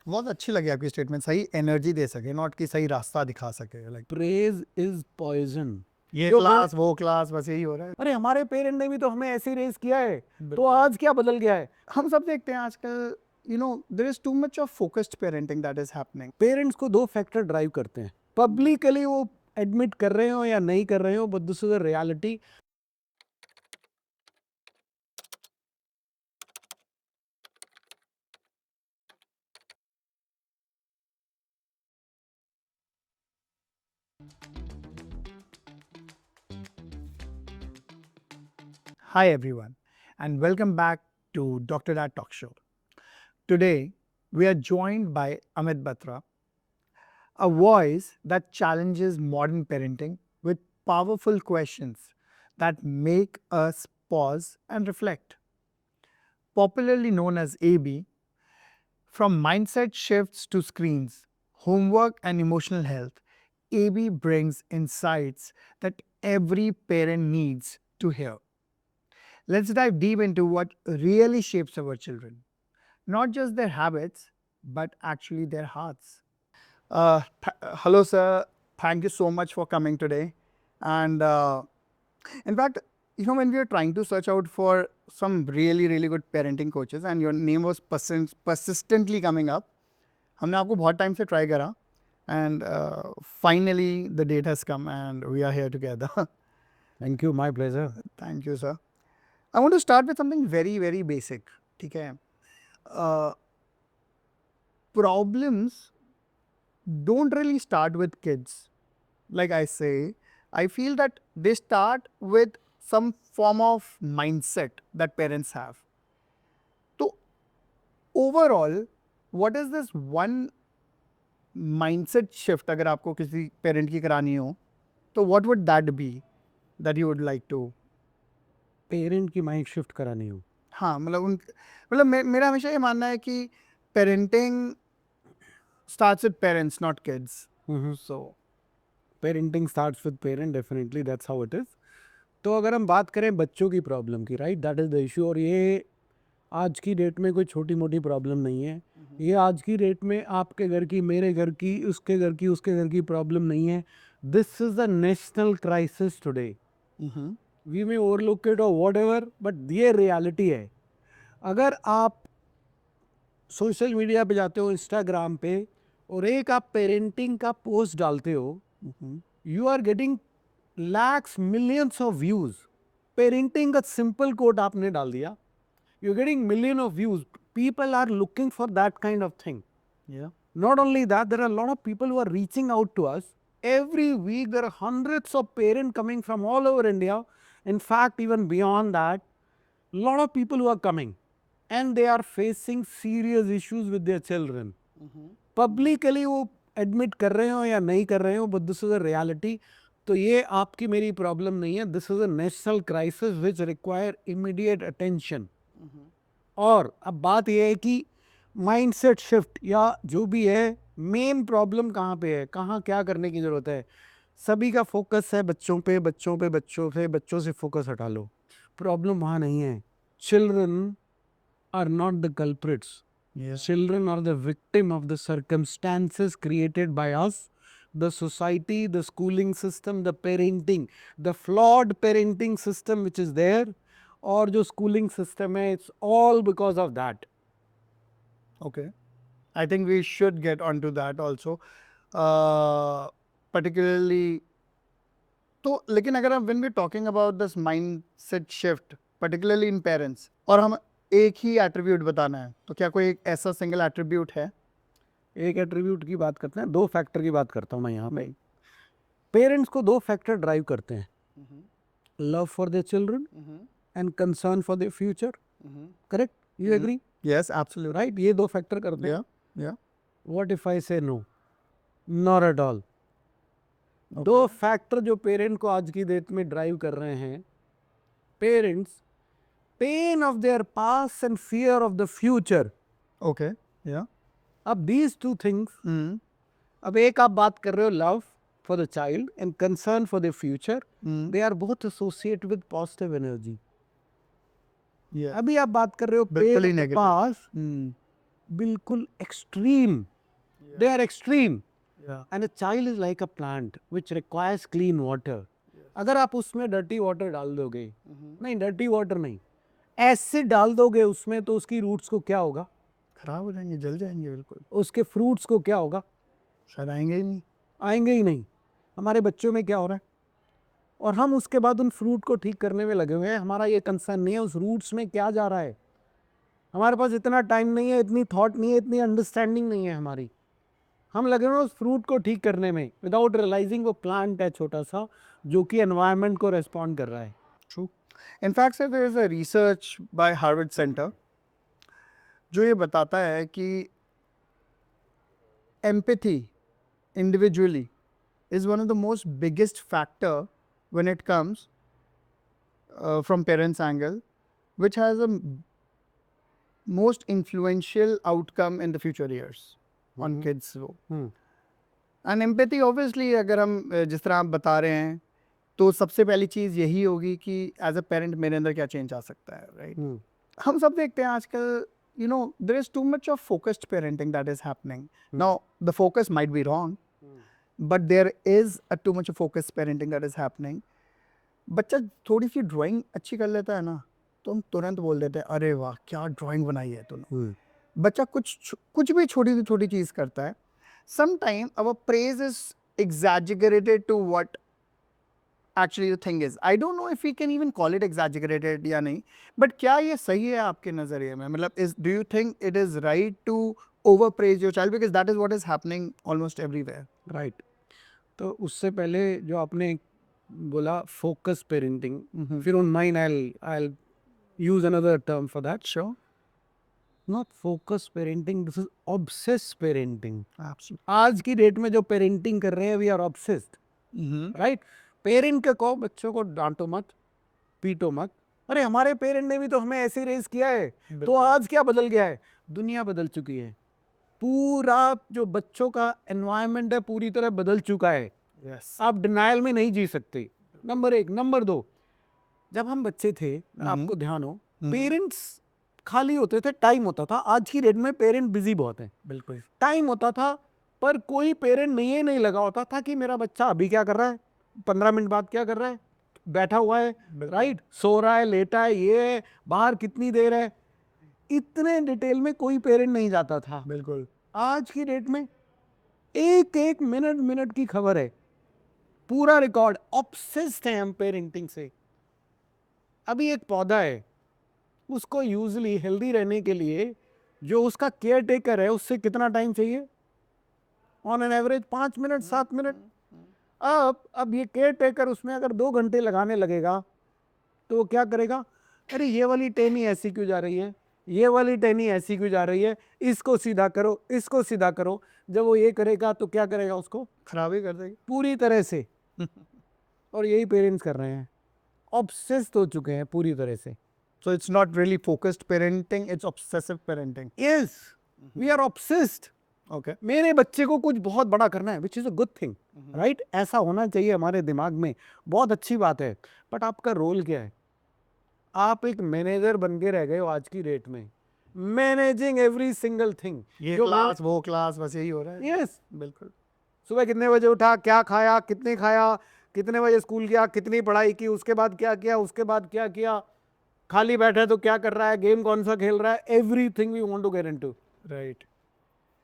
बहुत अच्छी लगी आपकी स्टेटमेंट, सही एनर्जी दे सके, नॉट कि सही रास्ता दिखा सके। Like praise is poison. ये जो क्लास वो क्लास, बस यही हो रहा है। अरे हमारे पेरेंट ने भी तो हमें ऐसे ही रेस किया है, तो बिल्कुल। आज क्या बदल गया है? हम सब देखते हैं आजकल, there is too much of focused parenting that is happening. Parents को दो फैक्टर ड्राइव करते हैं, पब्लिकली वो एडमिट कर रहे हो या नहीं कर रहे हो, but this is a reality. Hi everyone, and welcome back to Dr. Dad Talk Show. Today, we are joined by Amit Batra, a voice that challenges modern parenting with powerful questions that make us pause and reflect. Popularly known as AB, from mindset shifts to screens, homework, and emotional health, AB brings insights that every parent needs to hear. Let's dive deep into what really shapes our children, not just their habits, but actually their hearts. Hello, sir. Thank you so much for coming today. And in fact, when we were trying to search out for some really, really good parenting coaches, and your name was persistently coming up, हमने आपको बहुत time से try करा, and finally the date has come, and we are here together. Thank you, my pleasure. Thank you, sir. I want to start with something very, very basic. ठीक है? Problems don't really start with kids. Like I say, I feel that they start with some form of mindset that parents have. So, overall, what is this one mindset shift अगर आपको किसी parent की करानी हो, तो what would that be that you would like to? Parent की mind shift करानी हो? हाँ, मतलब मेरा हमेशा ये मानना है कि parenting starts with parents, not kids. So, parenting starts with parent, definitely that's how it is. तो अगर हम बात करें बच्चों की प्रॉब्लम की, right, that is the issue. और ये आज की डेट में कोई छोटी मोटी प्रॉब्लम नहीं है। ये आज की डेट में आपके घर की, मेरे घर की, उसके घर की, उसके घर की प्रॉब्लम नहीं है। This is the national crisis today. We may overlook it और वॉट एवर, बट ये रियलिटी है। अगर आप सोशल मीडिया पे जाते हो, इंस्टाग्राम पे, और एक आप पेरेंटिंग का पोस्ट डालते हो, you are getting lakhs millions of views. Parenting का सिंपल कोट आपने डाल दिया, you're getting million of views. People are looking for that kind of thing. yeah. Not only that, there are a lot of people who are reaching out to us every week. There are hundreds of parents coming from all over India. In fact, even beyond that, a lot of people who are coming, and they are facing serious issues with their children. Publicly वो admit कर रहे हो या नहीं कर रहे हो, but this is a reality. तो ये आपकी मेरी प्रॉब्लम नहीं है, this is a national crisis which require immediate attention. और अब बात यह है कि माइंडसेट शिफ्ट या जो भी है, मेन प्रॉब्लम कहाँ पे है, कहाँ क्या करने की ज़रूरत है। सभी का फोकस है बच्चों पे, बच्चों पे, बच्चों पे, बच्चों से फोकस हटा लो। प्रॉब्लम वहाँ नहीं है। Children are not the culprits. Yeah. Children are the victim of the circumstances created by us, the society, the schooling system, the parenting, the flawed parenting system which is there, और जो schooling system है, it's all because of that. Okay. I think we should get onto that also. Particularly, तो लेकिन अगर हम when we're talking about this mindset shift, particularly in parents, और हम एक ही एट्रीब्यूट बताना है, तो क्या कोई एक ऐसा सिंगल एट्रीब्यूट है? एक एट्रीब्यूट की बात करते हैं, दो फैक्टर की बात करता हूँ मैं यहाँ पे। पेरेंट्स को दो फैक्टर ड्राइव करते हैं, love for their children and concern for their future. Correct? You agree? Yes, absolutely. Right, ये दो फैक्टर करते हैं। Yeah, yeah. What if I say no? Not at all. दो फैक्टर जो पेरेंट को आज की डेट में ड्राइव कर रहे हैं, parents, pain of their past and fear of the future. Okay, yeah. अब दीज टू थिंग्स, अब एक आप बात कर रहे हो love for the child and concern for the future, they are both associate with positive energy. Yeah. अभी आप बात कर रहे हो बिल्कुल ही पेन negative. पास्ट, बिल्कुल extreme, they are extreme. Yeah. And a child is like a plant which requires clean water. अगर आप उसमें डर्टी वाटर डाल दोगे, नहीं डर्टी वाटर नहीं, एसिड डाल दोगे उसमें, तो उसकी रूट्स को क्या होगा? खराब हो जाएंगे, जल जाएंगे बिल्कुल, उसके फ्रूट्स को क्या होगा? शायद आएंगे ही नहीं। आएंगे ही नहीं। हमारे बच्चों में क्या हो रहा है? और हम उसके बाद उन फ्रूट को ठीक करने में लगे हुए हैं। हमारा ये कंसर्न नहीं है उस रूट्स में क्या जा रहा है। हमारे पास इतना टाइम नहीं है, इतनी थॉट नहीं है, इतनी अंडरस्टैंडिंग नहीं है हमारी। हम लगे हुए हैं उस फ्रूट को ठीक करने में, विदाउट रियलाइजिंग वो प्लांट है छोटा सा, जो कि एनवायरनमेंट को रेस्पॉन्ड कर रहा है। True. In fact, sir, there is a research by Harvard Center जो ये बताता है कि empathy individually is one of the most biggest factor when it comes from parents' angle, which has a most influential outcome in the future years on kids. And empathy obviously अगर हम जिस तरह आप बता रहे हैं तो सबसे पहली चीज़ यही होगी कि एज अ पेरेंट मेरे अंदर क्या चेंज आ सकता है, राइट? हम सब देखते हैं आजकल, you know, there is too much of focused parenting that is happening. Now, the focus might be wrong, but there is a too much of focused parenting that is happening. बच्चा थोड़ी सी drawing अच्छी कर लेता है ना, तो हम तुरंत बोल देते हैं अरे वाह क्या ड्राइंग बनाई है तूने। बच्चा कुछ भी छोटी सी छोटी चीज़ करता है, sometime our praise is exaggerated to what actually the thing is. I don't know if we can even call it exaggerated या नहीं, but क्या ये सही है आपके नज़रिए में? मतलब do you think it is right to overpraise your child, because that is what is happening almost everywhere? Right. तो उससे पहले जो आपने बोला focus parenting, if you don't mind, I'll use another term for that. Sure. Not focus parenting, this is obsessed parenting. Absolutely. आज की date में जो पेरेंटिंग कर रहे हैं, we are obsessed, right? Parent के कहो बच्चों को डांटो मत, पीटो मत। अरे हमारे पेरेंट ने भी तो हमें ऐसे रेज किया है, तो आज क्या बदल गया है? दुनिया बदल चुकी है। पूरा जो बच्चों का एनवायरनमेंट है पूरी तरह बदल चुका है। Yes. आप डिनायल में नहीं जी सकते, नंबर एक। नंबर दो, जब हम बच्चे थे, आपको ध्यान हो, पेरेंट्स खाली होते थे, टाइम होता था। आज की डेट में पेरेंट बिजी बहुत है, बिल्कुल। टाइम होता था, पर कोई पेरेंट नहीं लगा होता था कि मेरा बच्चा अभी क्या कर रहा है, 15 मिनट बाद क्या कर रहा है, बैठा हुआ है, राइट, सो रहा है, लेटा है, ये है, बाहर कितनी देर है, इतने डिटेल में कोई पेरेंट नहीं जाता था। बिल्कुल। आज की डेट में एक एक मिनट की खबर है, पूरा रिकॉर्ड। ऑब्सेस्ड हैं हम पेरेंटिंग से। अभी एक पौधा है, उसको यूजली हेल्दी रहने के लिए जो उसका केयर टेकर है उससे कितना टाइम चाहिए? On an average 5 minute, 7 minute. अब ये केयर टेकर उसमें अगर 2 घंटे लगाने लगेगा तो वो क्या करेगा? अरे ये वाली टहनी ऐसी क्यों जा रही है, ये वाली टहनी ऐसी क्यों जा रही है, इसको सीधा करो, इसको सीधा करो। जब वो ये करेगा तो क्या करेगा? उसको खराब ही कर देगी पूरी तरह से। और यही पेरेंट्स कर रहे हैं, ऑब्सेस्ड हो चुके हैं पूरी तरह से। So it's not really focused parenting, it's obsessive parenting. Yes, we are obsessed. Okay. मेरे बच्चे को कुछ बहुत बड़ा करना है, which is a good thing, right? ऐसा होना चाहिए हमारे दिमाग में, बहुत अच्छी बात है। बट आपका रोल क्या है? आप एक मैनेजर बन के रह गए हो आज की डेट में, मैनेजिंग एवरी सिंगल थिंग। ये क्लास वो क्लास, बस यही हो रहा है। यस, बिल्कुल। सुबह कितने बजे उठा, क्या खाया, कितने खाया, कितने बजे स्कूल गया, कितनी पढ़ाई की, उसके बाद क्या किया, उसके बाद क्या किया, खाली बैठे तो क्या कर रहा है, गेम कौन सा खेल रहा है, everything we want to get into, right.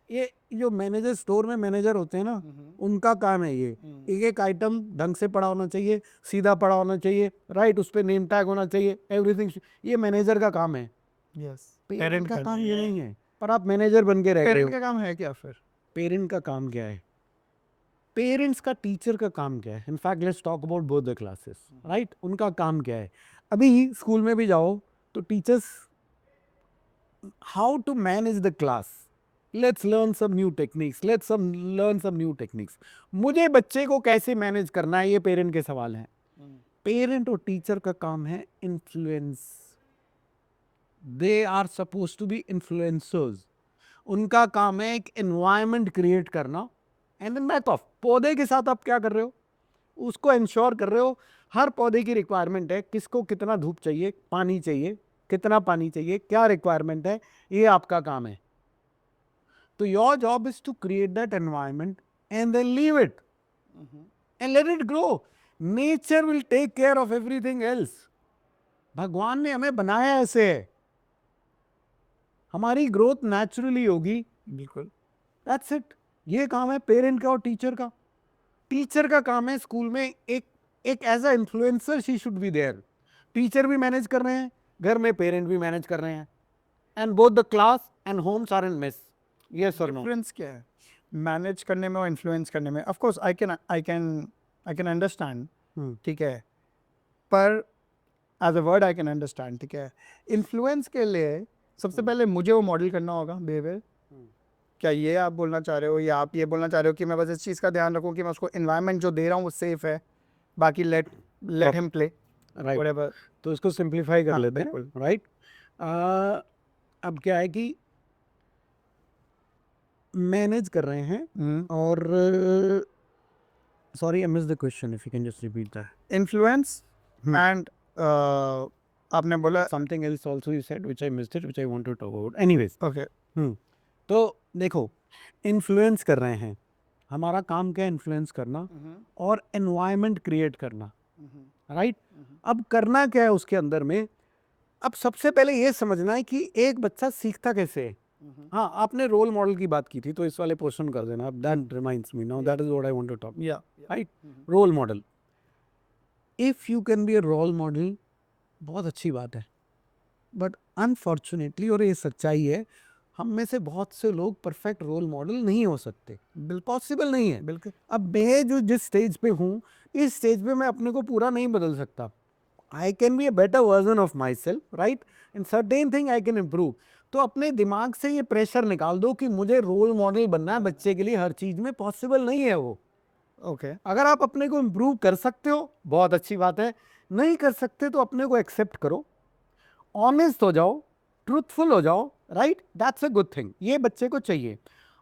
ये जो मैनेजर, स्टोर में मैनेजर होते हैं ना, उनका काम है ये। एक एक आइटम ढंग से पड़ा होना चाहिए, सीधा पड़ा होना चाहिए, राइट, उस पर नेम टैग होना चाहिए, एवरीथिंग। ये मैनेजर का काम है। यस। पेरेंट का काम ये नहीं है, पर आप मैनेजर बन के रह गए हो। पेरेंट का काम है क्या फिर? पेरेंट का काम क्या है? पेरेंट्स का, टीचर का काम क्या है? In fact let's talk about both the classes, right. उनका काम क्या है? अभी स्कूल में भी जाओ तो teachers, how to manage the class, let's learn some new techniques, let's learn some new techniques. मुझे बच्चे को कैसे मैनेज करना है, ये पेरेंट के सवाल हैं। पेरेंट और टीचर का काम है influence. They are suppose to be influencers. उनका काम है एक एनवायरनमेंट क्रिएट करना। एंड देन बैक ऑफ, पौधे के साथ आप क्या कर रहे हो? उसको इंश्योर कर रहे हो हर पौधे की रिक्वायरमेंट है, किसको कितना धूप चाहिए, पानी चाहिए, कितना पानी चाहिए, क्या रिक्वायरमेंट है, ये आपका काम है। तो your job is to create that environment and then leave it and let it grow. Nature will take care of everything else. भगवान ने हमें बनाया ऐसे है, हमारी ग्रोथ नेचुरली होगी. बिल्कुल. That's it. ये काम है पेरेंट का और टीचर का. टीचर का काम है स्कूल में एक as a influencer she should be there. Teacher भी मैनेज कर रहे हैं, घर में पेरेंट भी मैनेज कर रहे हैं, and both the class and homes are in mess. Yes और नो? डिफरेंस क्या है मैनेज करने में और इन्फ्लुएंस करने में? Of course I can understand, ठीक है, पर as a word I can understand, ठीक है. इन्फ्लुएंस के लिए सबसे पहले मुझे वो मॉडल करना होगा बिहेवियर. क्या ये आप बोलना चाह रहे हो, या आप ये बोलना चाह रहे हो कि मैं बस इस चीज़ का ध्यान रखूं कि मैं उसको इन्वायरमेंट जो दे रहा हूँ वो सेफ है, बाकी let him play right. Whatever. तो इसको सिंप्लीफाई कर हाँ, लेते हैं. बिल्कुल. राइट. अब क्या है कि मैनेज कर रहे हैं और sorry I miss the question, if you can just repeat that. Influence and आपने बोला something else also you said which I missed it, which I want to talk about. Anyways, okay. तो देखो, influence कर रहे हैं, हमारा काम क्या है? इन्फ्लुएंस करना और एनवायरनमेंट क्रिएट करना. राइट. अब करना क्या है उसके अंदर में? अब सबसे पहले ये समझना है कि एक बच्चा सीखता कैसे है. हाँ, आपने रोल मॉडल की बात की थी, तो इस वाले पोर्शन कर देना. अब that reminds me now, that is what I want to talk. Yeah right. Role model, if you can be a role model, बहुत अच्छी बात है. बट अनफॉर्चुनेटली, और ये सच्चाई है, हम में से बहुत से लोग परफेक्ट रोल मॉडल नहीं हो सकते. पॉसिबल नहीं है. बिल्कुल. अब मैं जो जिस स्टेज पे हूँ, इस स्टेज पे मैं अपने को पूरा नहीं बदल सकता. I can be a better version of my self. Right. In certain thing I can improve. तो अपने दिमाग से ये प्रेशर निकाल दो कि मुझे रोल मॉडल बनना है बच्चे के लिए हर चीज में. पॉसिबल नहीं है वो. ओके. अगर आप अपने को इम्प्रूव कर सकते हो, बहुत अच्छी बात है. नहीं कर सकते तो अपने को एक्सेप्ट करो, ऑनेस्ट हो जाओ, ट्रूथफुल हो जाओ. Right. That's a good thing. ये बच्चे को चाहिए.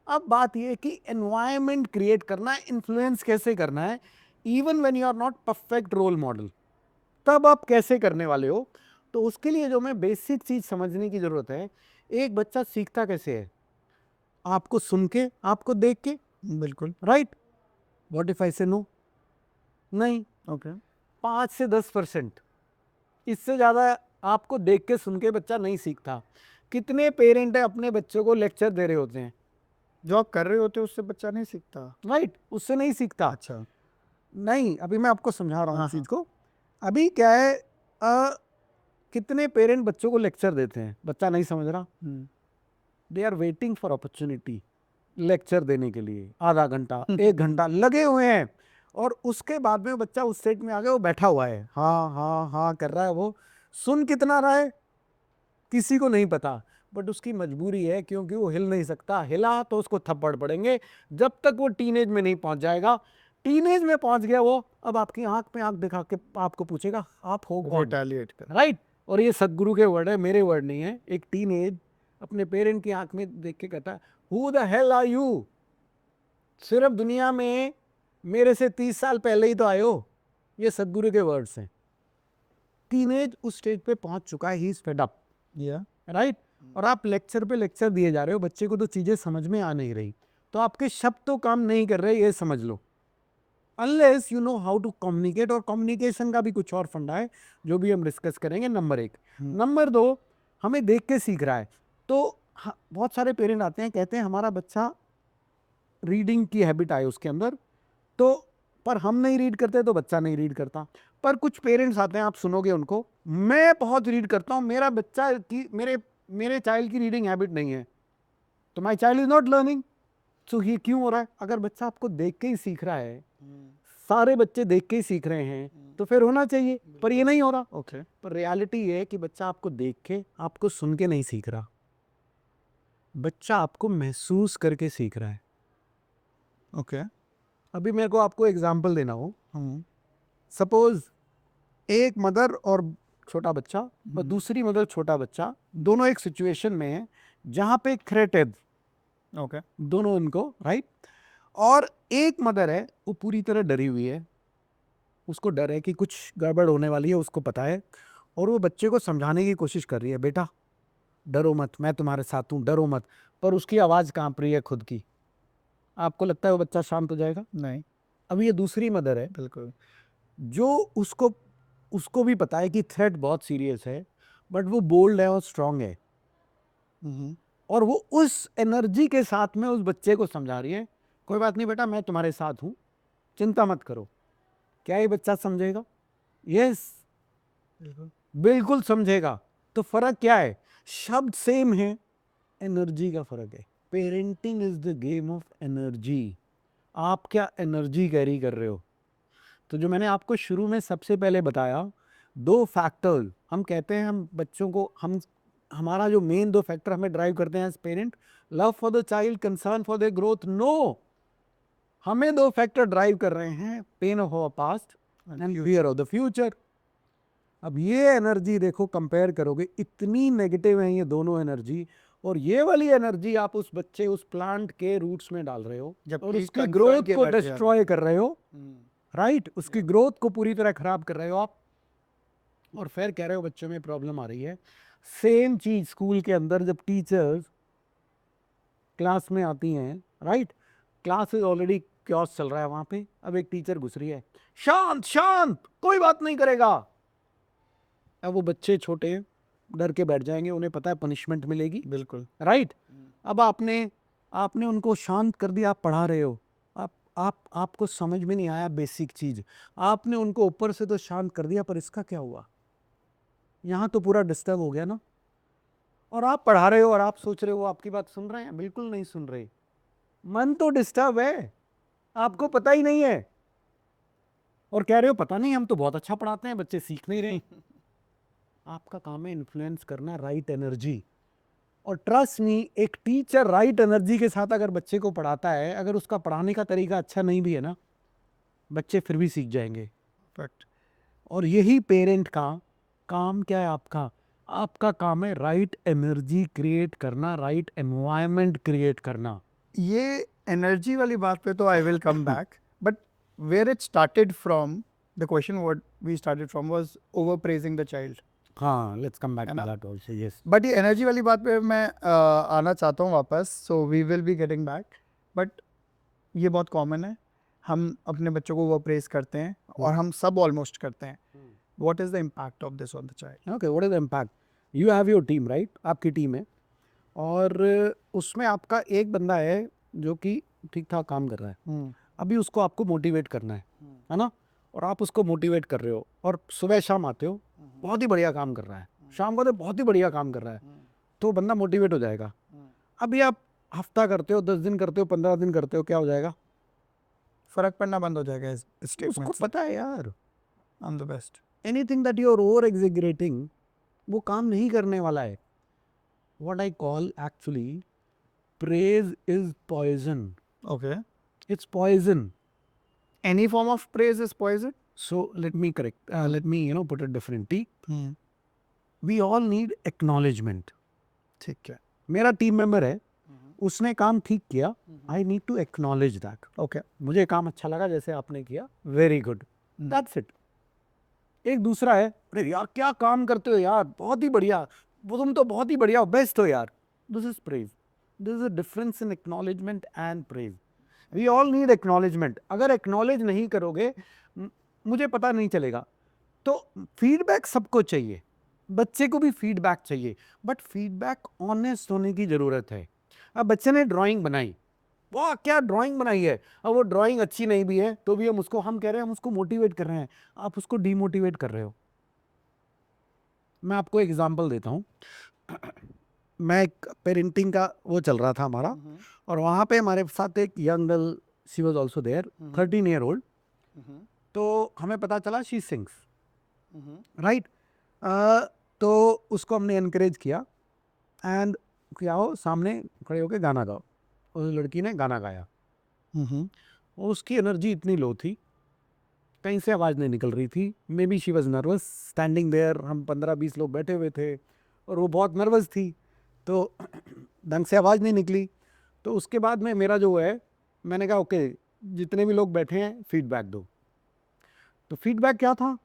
अब बात ये है कि एनवायरनमेंट क्रिएट करना है, इन्फ्लुएंस कैसे करना है, even when you are not perfect role model, तब आप कैसे करने वाले हो. तो उसके लिए जो मैं बेसिक चीज समझने की जरूरत है, एक बच्चा सीखता कैसे है? आपको सुन के, आपको देख के. बिल्कुल. Right. What if I say no? नहीं. ओके. 5 से 10%, इससे ज्यादा आपको देख के सुन के बच्चा नहीं सीखता. कितने पेरेंट है अपने बच्चों को लेक्चर दे रहे होते हैं? जो आप कर रहे होते हो उससे बच्चा नहीं सीखता. राइट. उससे नहीं सीखता. अच्छा. नहीं, अभी मैं आपको समझा रहा हूँ हाँ, इस चीज को. अभी क्या है, कितने पेरेंट बच्चों को लेक्चर देते हैं, बच्चा नहीं समझ रहा, they are waiting for opportunity lecture देने के लिए. आधा घंटा, 1 घंटा लगे हुए हैं, और उसके बाद में बच्चा उस सेट में आ गया, वो बैठा हुआ है, हाँ हाँ हाँ कर रहा है. वो सुन कितना रहा है किसी को नहीं पता, बट उसकी मजबूरी है, क्योंकि वो हिल नहीं सकता. हिला तो उसको थप्पड़ पड़ेंगे. जब तक वो टीनेज में नहीं पहुंच जाएगा. टीनेज में पहुंच गया वो, अब आपकी आंख में आंख दिखा के आपको पूछेगा आप हो कौन. रिटेलिएट कर. राइट. और ये सदगुरु के वर्ड है, मेरे वर्ड नहीं है. एक टीनेज अपने पेरेंट की आंख में देख के कहता है, who the hell are you? सिर्फ दुनिया में मेरे से 30 साल पहले ही तो आए हो. ये सदगुरु के वर्ड्स हैं. टीनेज उस स्टेज पे पहुंच चुका है, ही इज फेड अप. या राइट. और आप लेक्चर पे लेक्चर दिए जा रहे हो, बच्चे को तो चीजें समझ में आ नहीं रही, तो आपके शब्द तो काम नहीं कर रहे, ये समझ लो. Unless you know how to communicate, और कम्युनिकेशन का भी कुछ और फंडा है जो भी हम डिस्कस करेंगे. नंबर 1. नंबर 2, हमें देख के सीख रहा है. तो बहुत सारे पेरेंट आते हैं, कहते हैं हमारा बच्चा रीडिंग की हैबिट आए उसके अंदर, तो पर हम नहीं रीड करते तो बच्चा नहीं रीड करता. पर कुछ पेरेंट्स आते हैं, आप सुनोगे उनको, मैं बहुत रीड करता हूँ, मेरा बच्चा की मेरे चाइल्ड की रीडिंग हैबिट नहीं है, तो माई चाइल्ड इज नॉट लर्निंग. तो ये क्यों हो रहा है? अगर बच्चा आपको देख के ही सीख रहा है, सारे बच्चे देख के ही सीख रहे हैं, तो फिर होना चाहिए, पर ये नहीं हो रहा. ओके. पर रियलिटी ये है कि बच्चा आपको देख के, आपको सुन के नहीं सीख रहा, बच्चा आपको महसूस करके सीख रहा है. ओके. अभी मेरे को आपको एग्जाम्पल देना हो, सपोज एक मदर और छोटा बच्चा और दूसरी मदर छोटा बच्चा, दोनों एक सिचुएशन में है जहां पे थ्रेट है. ओके. दोनों इनको, राइट. और एक मदर है, वो पूरी तरह डरी हुई है, उसको डर है कि कुछ गड़बड़ होने वाली है, उसको पता है, और वो बच्चे को समझाने की कोशिश कर रही है, बेटा डरो मत, मैं तुम्हारे साथ हूँ, डरो मत, पर उसकी आवाज़ काँप रही है खुद की, आपको लगता है वो बच्चा शांत हो जाएगा? नहीं, अब ये दूसरी मदर है बिल्कुल। जो उसको उसको भी पता है कि थ्रेट बहुत सीरियस है, बट वो बोल्ड है और स्ट्रांग है, और वो उस एनर्जी के साथ में उस बच्चे को समझा रही है, कोई बात नहीं बेटा, मैं तुम्हारे साथ हूँ, चिंता मत करो। क्या ये बच्चा समझेगा? यस, बिल्कुल। बिल्कुल समझेगा। तो फर्क क्या है? शब्द सेम है, एनर्जी का फर्क है। Parenting is the game of energy. आप क्या एनर्जी कैरी कर रहे हो? तो जो मैंने आपको शुरू में सबसे पहले बताया, दो फैक्टर हम कहते हैं, हम बच्चों को, हम हमारा जो मेन दो फैक्टर हमें ड्राइव करते हैं as parent, love for the child, concern for the growth. No, हमें दो फैक्टर ड्राइव कर रहे हैं, pain of our past and fear of the future. अब ये एनर्जी देखो, कंपेयर करोगे, इतनी नेगेटिव है ये दोनों एनर्जी, और ये वाली एनर्जी आप उस बच्चे, उस प्लांट के रूट्स में डाल रहे हो, जबकि और उसकी concern ग्रोथ के को बैठ गया। डिस्ट्रॉय कर रहे हो, राइट? उसकी ग्रोथ को पूरी तरह खराब कर रहे हो आप, और फिर कह रहे हो बच्चों में प्रॉब्लम आ रही है। सेम चीज स्कूल के अंदर जब टीचर्स क्लास में आती हैं, right, class is already chaos चल रहा है वहां पे, अब एक टीचर घुस रही है, शांत शांत, कोई बात नहीं करेगा। अब वो बच्चे छोटे डर के बैठ जाएंगे, उन्हें पता है पनिशमेंट मिलेगी, बिल्कुल। राइट? अब आपने आपने उनको शांत कर दिया, आप पढ़ा रहे हो, आपको समझ में नहीं आया बेसिक चीज, आपने उनको ऊपर से तो शांत कर दिया, पर इसका क्या हुआ? यहाँ तो पूरा डिस्टर्ब हो गया ना। और आप पढ़ा रहे हो और आप सोच रहे हो आपकी बात सुन रहे हैं, बिल्कुल नहीं सुन रहे, मन तो डिस्टर्ब है, आपको पता ही नहीं है, और कह रहे हो पता नहीं हम तो बहुत अच्छा पढ़ाते हैं, बच्चे सीख नहीं रहे। आपका काम है इन्फ्लुएंस करना राइट एनर्जी, और ट्रस्ट मी, एक टीचर राइट एनर्जी के साथ अगर बच्चे को पढ़ाता है, अगर उसका पढ़ाने का तरीका अच्छा नहीं भी है ना, बच्चे फिर भी सीख जाएंगे। फैक्ट। और यही पेरेंट का काम क्या है? आपका काम है राइट एनर्जी क्रिएट करना, राइट एनवायरनमेंट क्रिएट करना। ये एनर्जी वाली बात पे तो I will come back, but where it started from, the question what we started from was over praising the child. हाँ, लेट्स कम बैक है टू ना? That also, yes. बट ये एनर्जी वाली बात पे मैं आना चाहता हूँ वापस, so we will be getting back. But ये बहुत कॉमन है, हम अपने बच्चों को वो प्रेज करते हैं, और हम सब ऑलमोस्ट करते हैं। What is the impact of this on the child? Okay, what is the impact? You have your team, right? आपकी टीम है, और उसमें आपका एक बंदा है जो कि ठीक ठाक काम कर रहा है, अभी उसको आपको मोटिवेट करना है ना? और आप उसको मोटिवेट कर रहे हो, और सुबह शाम आते हो, बहुत ही बढ़िया काम कर रहा है, शाम को तो बहुत ही बढ़िया काम कर रहा है, तो बंदा मोटिवेट हो जाएगा। अभी आप हफ्ता करते हो, 10 दिन करते हो, 15 दिन करते हो, क्या हो जाएगा? फर्क पड़ना बंद हो जाएगा इस उसको स्टेटमेंट से। पता है यार, I am the best. Anything that you are over exaggerating, वो काम नहीं करने वाला है। What I call actually, praise is poison. Okay. It's poison. Any form of praise is poison? So let me correct, let me put it differently. We all need acknowledgement. ठीक है। मेरा team member है, उसने काम ठीक किया, I need to acknowledge that. Okay. मुझे काम अच्छा लगा जैसे आपने किया, वेरी गुड, दैट्स इट। एक दूसरा है, अरे यार क्या काम करते हो यार, बहुत ही बढ़िया, वो तुम तो बहुत ही बढ़िया, बेस्ट हो यार। This is praise. This is a difference in acknowledgement and praise. We all need acknowledgement. अगर एक्नॉलेज नहीं करोगे, मुझे पता नहीं चलेगा। तो फीडबैक सबको चाहिए, बच्चे को भी फीडबैक चाहिए, बट फीडबैक ऑनेस्ट होने की जरूरत है। अब बच्चे ने ड्राइंग बनाई, वाह क्या ड्राइंग बनाई है, अब वो ड्राइंग अच्छी नहीं भी है तो भी हम कह रहे हैं, हम उसको मोटिवेट कर रहे हैं, आप उसको डीमोटिवेट कर रहे हो। मैं आपको एग्जांपल देता हूँ। मैं एक पेरेंटिंग का वो चल रहा था हमारा, और वहाँ पे हमारे साथ एक young girl, she was also there, 13 year old. तो हमें पता चला शी सिंग्स, राइट? तो उसको हमने एनकरेज किया, एंड क्या हो, सामने खड़े होकर गाना गाओ। उस लड़की ने गाना गाया, और उसकी एनर्जी इतनी लो थी, कहीं से आवाज़ नहीं निकल रही थी। Maybe she was nervous standing there, हम 15-20 लोग बैठे हुए थे, और वो बहुत नर्वस थी, तो ढंग से आवाज़ नहीं निकली। तो उसके बाद में मेरा जो है, मैंने कहा ओके, जितने भी लोग बैठे हैं फीडबैक दो। तो फीडबैक क्या था?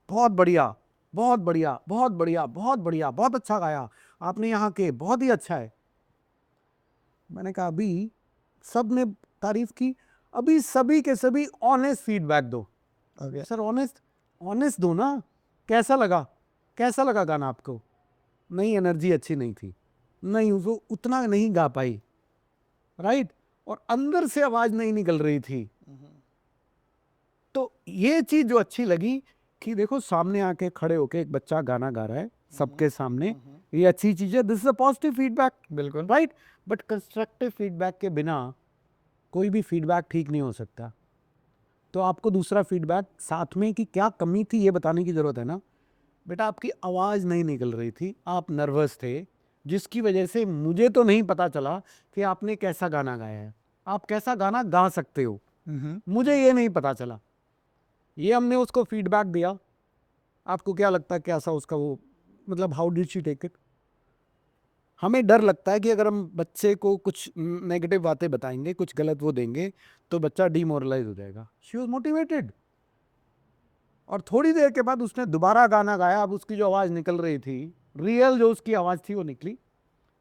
बहुत बढ़िया, बहुत बढ़िया, बहुत बढ़िया, बहुत बढ़िया, बहुत अच्छा गाया, आपने यहाँ के बहुत ही अच्छा है। मैंने कहा अभी सब ने तारीफ की, अभी सभी के सभी ऑनेस्ट फीडबैक दो। Okay. सर ऑनेस्ट दो ना, कैसा लगा गाना आपको? नहीं, एनर्जी अच्छी नहीं थी, नहीं वो उतना नहीं गा पाई, राइट, और अंदर से आवाज नहीं निकल रही थी। तो ये चीज जो अच्छी लगी कि देखो सामने आके खड़े होके एक बच्चा गाना गा रहा है सबके सामने, ये अच्छी चीज है, this is a positive feedback, बिल्कुल। राइट। बट कंस्ट्रक्टिव फीडबैक के बिना कोई भी फीडबैक ठीक नहीं हो सकता। तो आपको दूसरा फीडबैक साथ में कि क्या कमी थी ये बताने की जरूरत है ना। बेटा आपकी आवाज नहीं निकल रही थी, आप नर्वस थे, जिसकी वजह से मुझे तो नहीं पता चला कि आपने कैसा गाना गाया है, आप कैसा गाना गा सकते हो, मुझे ये नहीं पता चला। ये हमने उसको फीडबैक दिया। आपको क्या लगता है कैसा उसका वो, मतलब how did she take it? हमें डर लगता है कि अगर हम बच्चे को कुछ नेगेटिव बातें बताएंगे, कुछ गलत वो देंगे, तो बच्चा डिमोरलाइज हो जाएगा। शी वाज मोटिवेटेड, और थोड़ी देर के बाद उसने दोबारा गाना गाया। अब उसकी जो आवाज निकल रही थी, रियल जो उसकी आवाज थी वो निकली।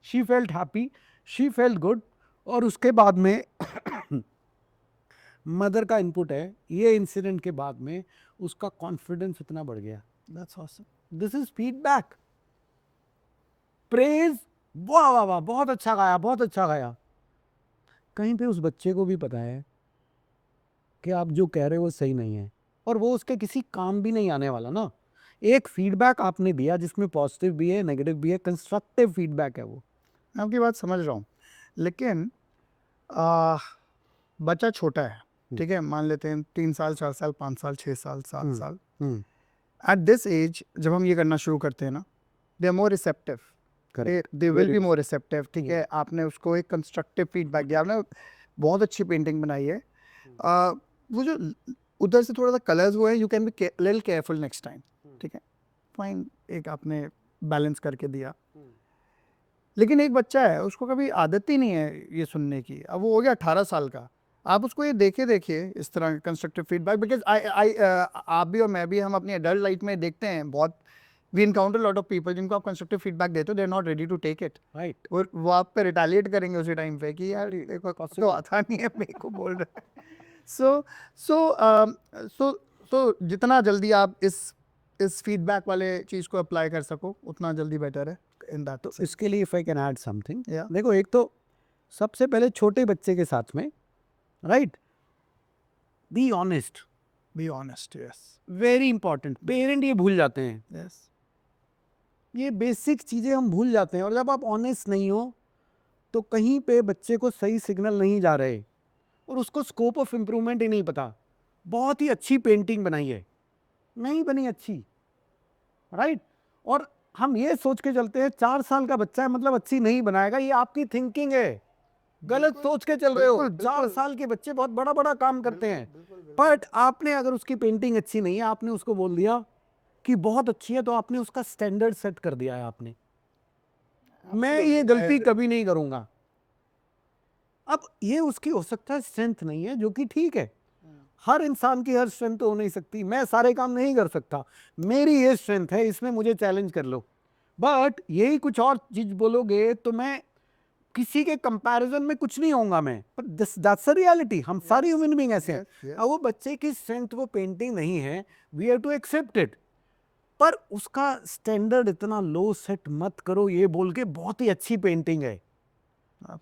She felt happy, she felt good. और उसके बाद में मदर का इनपुट है, ये इंसिडेंट के बाद में उसका कॉन्फिडेंस इतना बढ़ गया। That's awesome. This is feedback, praise, वाह वाह वाह, बहुत अच्छा गाया, बहुत अच्छा गाया। कहीं पे उस बच्चे को भी पता है कि आप जो कह रहे हो वो सही नहीं है, और वो उसके किसी काम भी नहीं आने वाला ना। एक फीडबैक आपने दिया जिसमें पॉजिटिव भी है, नेगेटिव भी है, कंस्ट्रक्टिव फीडबैक है वो। मैं आपकी बात समझ रहा हूँ, लेकिन आ, बच्चा छोटा है, ठीक है, मान लेते हैं 3 साल, 4 साल, 5 साल, 6 साल, 7 साल। एट दिस एज जब हम ये करना शुरू करते हैं ना, they are more receptive, they will be more receptive. ठीक है, आपने उसको एक कंस्ट्रक्टिव फीडबैक दिया, आपने बहुत अच्छी पेंटिंग बनाई है। वो जो उधर से थोड़ा सा कलर्स वो है, you can be little careful next time. ठीक है, फाइन, एक आपने बैलेंस करके दिया। लेकिन एक बच्चा है, उसको कभी आदत ही नहीं है ये सुनने की। अब वो हो गया 18 साल का, आप उसको ये देखिए इस तरह कंस्ट्रक्टिव फीडबैक, बिकॉज आई आप भी और मैं भी, हम अपनी एडल्ट लाइफ में देखते हैं बहुत, we encounter lot of people जिनको आप कंस्ट्रक्टिव फीडबैक देते हो, they are not ready to take it, right. और वो आप पे रिटालिएट करेंगे उसी टाइम पे कि यार देखो तो आता नहीं है, मेरे को बोल रहे हैं। सो सो सो जितना जल्दी आप इस फीडबैक वाले चीज़ को अप्लाई कर सको उतना जल्दी बेटर है इन दैट। तो इसके लिए if I can add something, Yeah. देखो एक तो सबसे पहले छोटे बच्चे के साथ में, right, be honest, be honest, yes very important. Parent ये भूल जाते हैं, यस। ये बेसिक चीजें हम भूल जाते हैं। और जब आप ऑनेस्ट नहीं हो तो कहीं पे बच्चे को सही सिग्नल नहीं जा रहे, और उसको स्कोप ऑफ इम्प्रूवमेंट ही नहीं पता। बहुत ही अच्छी पेंटिंग बनाई है, नहीं बनी अच्छी, राइट, और हम ये सोच के चलते हैं 4 साल का बच्चा है मतलब अच्छी नहीं बनाएगा। ये आपकी थिंकिंग है, गलत सोच के चल रहे हो। 4 साल के बच्चे बहुत बड़ा बड़ा काम करते हैं, बट आपने अगर उसकी पेंटिंग अच्छी नहीं है, आपने उसको बोल दिया कि बहुत अच्छी है, तो आपने उसका स्टैंडर्ड सेट कर दिया है आपने। मैं ये गलती कभी नहीं करूंगा। अब ये उसकी हो सकता है स्ट्रेंथ नहीं है, जो कि ठीक है, हर इंसान की हर स्ट्रेंथ तो हो नहीं सकती। मैं सारे काम नहीं कर सकता, मेरी ये स्ट्रेंथ है, इसमें मुझे चैलेंज कर लो। बट यही कुछ और चीज बोलोगे तो मैं किसी के कंपैरिजन में कुछ नहीं होऊंगा मैं। पर दैट्स अ रियलिटी, हम सारे ह्यूमन बीइंग ऐसे हैं। अब वो बच्चे की स्ट्रेंथ वो पेंटिंग नहीं है, we have to accept it, पर उसका स्टैंडर्ड इतना लो सेट मत करो ये बोल के बहुत ही अच्छी पेंटिंग है।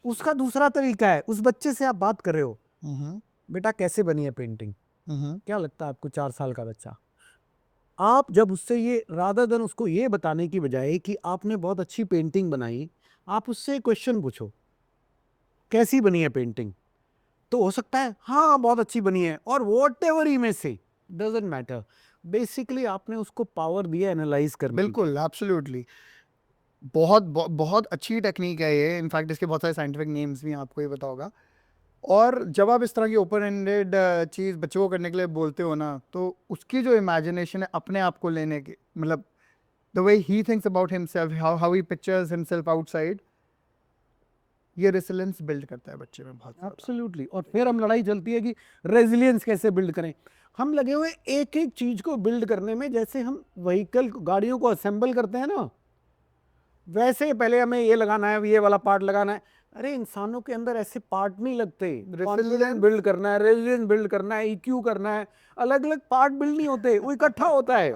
उसका दूसरा तरीका है, उस बच्चे से आप बात कर रहे हो, बेटा कैसे बनी है पेंटिंग, क्या लगता है आपको? 4 साल का बच्चा, आप जब उससे ये रादर देन उसको ये बताने की बजाय कि आपने बहुत अच्छी पेंटिंग बनाई, आप उससे क्वेश्चन पूछो कैसी बनी है पेंटिंग, तो हो सकता है हाँ बहुत अच्छी बनी है, और वॉट एवर ही में से डजंट मैटर। बेसिकली आपने उसको पावर दिया एनालाइज करने की। बिल्कुल, एब्सोल्युटली, बहुत अच्छी टेक्निक है ये। इनफैक्ट इसके बहुत सारे साइंटिफिक नेम्स भी हैं, आपको ये पता होगा। और जब आप इस तरह की ओपन एंडेड चीज़ बच्चों को करने के लिए बोलते हो ना, तो उसकी जो इमेजिनेशन है अपने आप को लेने की, मतलब the way he thinks about himself, how he pictures himself outside, ये रेसिलेंस बिल्ड करता है बच्चे में बहुत ज़्यादा। एब्सोल्युटली। और फिर हम लड़ाई चलती है कि रेजिलियंस कैसे बिल्ड करें। हम लगे हुए एक एक चीज को बिल्ड करने में, जैसे हम व्हीकल गाड़ियों को असेंबल करते हैं ना, वैसे पहले हमें ये लगाना है, ये वाला पार्ट लगाना है। अरे इंसानों के अंदर ऐसे पार्ट नहीं लगते। कॉन्फिडेंस बिल्ड करना है, रेजिलियंस बिल्ड करना है, ईक्यू करना है, अलग अलग पार्ट बिल्ड नहीं होते, वो इकट्ठा होता है।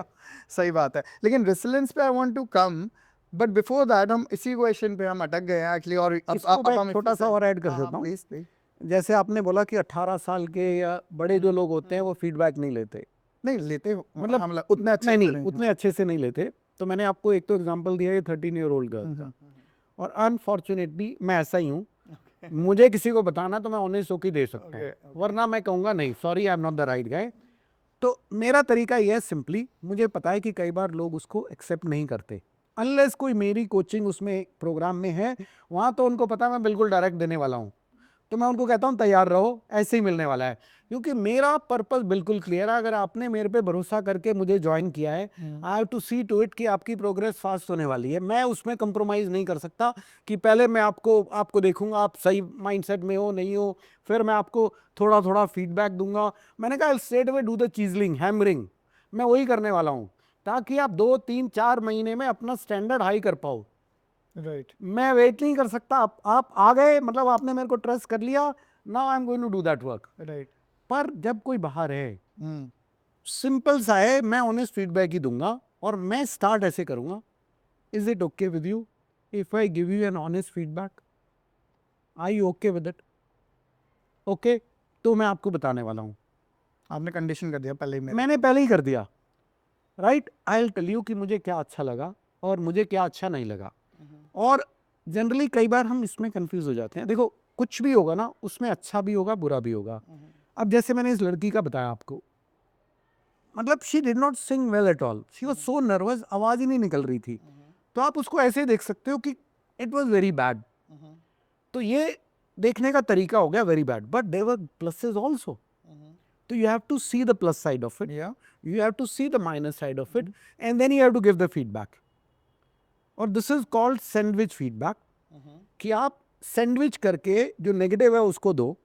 सही बात है, लेकिन रेसिलियंस पे I want to come, but before that हम इसी क्वेश्चन पे हम अटक गए हैं एक्चुअली। और इसको मैं हम छोटा सा और ऐड कर देता हूँ। Please please. जैसे आपने बोला कि 18 साल के या बड़े जो लोग होते हैं वो फीडबैक नहीं लेते, नहीं लेते हो, मतलब हम उतने अच्छे नहीं से नहीं उतने अच्छे से नहीं लेते। तो मैंने आपको एक तो एग्जांपल दिया, ये 13 ईयर ओल्ड गर्ल का, और अनफॉर्चुनेटली मैं ऐसा ही हूँ। मुझे किसी को बताना तो मैं ऑनेस्ट होकर दे सकता हूँ, वरना मैं कहूँगा नहीं, sorry I am not the right guy. तो मेरा तरीका ये है, सिंपली मुझे पता है कि कई बार लोग उसको एक्सेप्ट नहीं करते, अनलेस कोई मेरी कोचिंग उसमें प्रोग्राम में है, वहाँ तो उनको पता है मैं बिल्कुल डायरेक्ट देने वाला हूँ। तो मैं उनको कहता हूँ तैयार रहो, ऐसे ही मिलने वाला है, क्योंकि मेरा पर्पस बिल्कुल क्लियर है। अगर आपने मेरे पे भरोसा करके मुझे ज्वाइन किया है, I have to see to it कि आपकी प्रोग्रेस फास्ट होने वाली है। मैं उसमें कंप्रोमाइज नहीं कर सकता कि पहले मैं आपको देखूंगा आप सही माइंडसेट में हो नहीं हो, फिर मैं आपको थोड़ा थोड़ा फीडबैक दूंगा। मैंने कहा straight away do the chiseling, hammering, मैं वही करने वाला हूँ, ताकि आप 2 3 4 महीने में अपना स्टैंडर्ड हाई कर पाओ। राइट। मैं वेट नहीं कर सकता, आप आ गए, मतलब आपने मेरे को ट्रस्ट कर लिया, now I am going to do that work. Right. पर जब कोई बाहर है, सिंपल सा है, मैं ऑनेस्ट फीडबैक ही दूंगा, और मैं स्टार्ट ऐसे करूंगा, is it okay with you if I give you an honest feedback, I okay with it? Okay, तो मैं आपको बताने वाला हूं। आपने कंडीशन कर दिया पहले ही मेरे। मैंने पहले ही कर दिया, right. I will tell you कि मुझे क्या अच्छा लगा और मुझे क्या अच्छा नहीं लगा। और जनरली कई बार हम इसमें कंफ्यूज हो जाते हैं। देखो, कुछ भी होगा ना, उसमें अच्छा भी होगा बुरा भी होगा। अब जैसे मैंने इस लड़की का बताया आपको, मतलब she did not Singh well at all, she was so nervous, आवाज ही नहीं निकल रही थी। तो आप उसको ऐसे देख सकते हो कि इट वाज वेरी बैड। तो ये देखने का तरीका हो गया very bad, but there were pluses also. तो you have to see the plus side of it, Yeah. you have to see the minus side of it, and then you have to give the feedback. और this is called sandwich feedback, कि आप sandwich करके जो negative है उसको दो,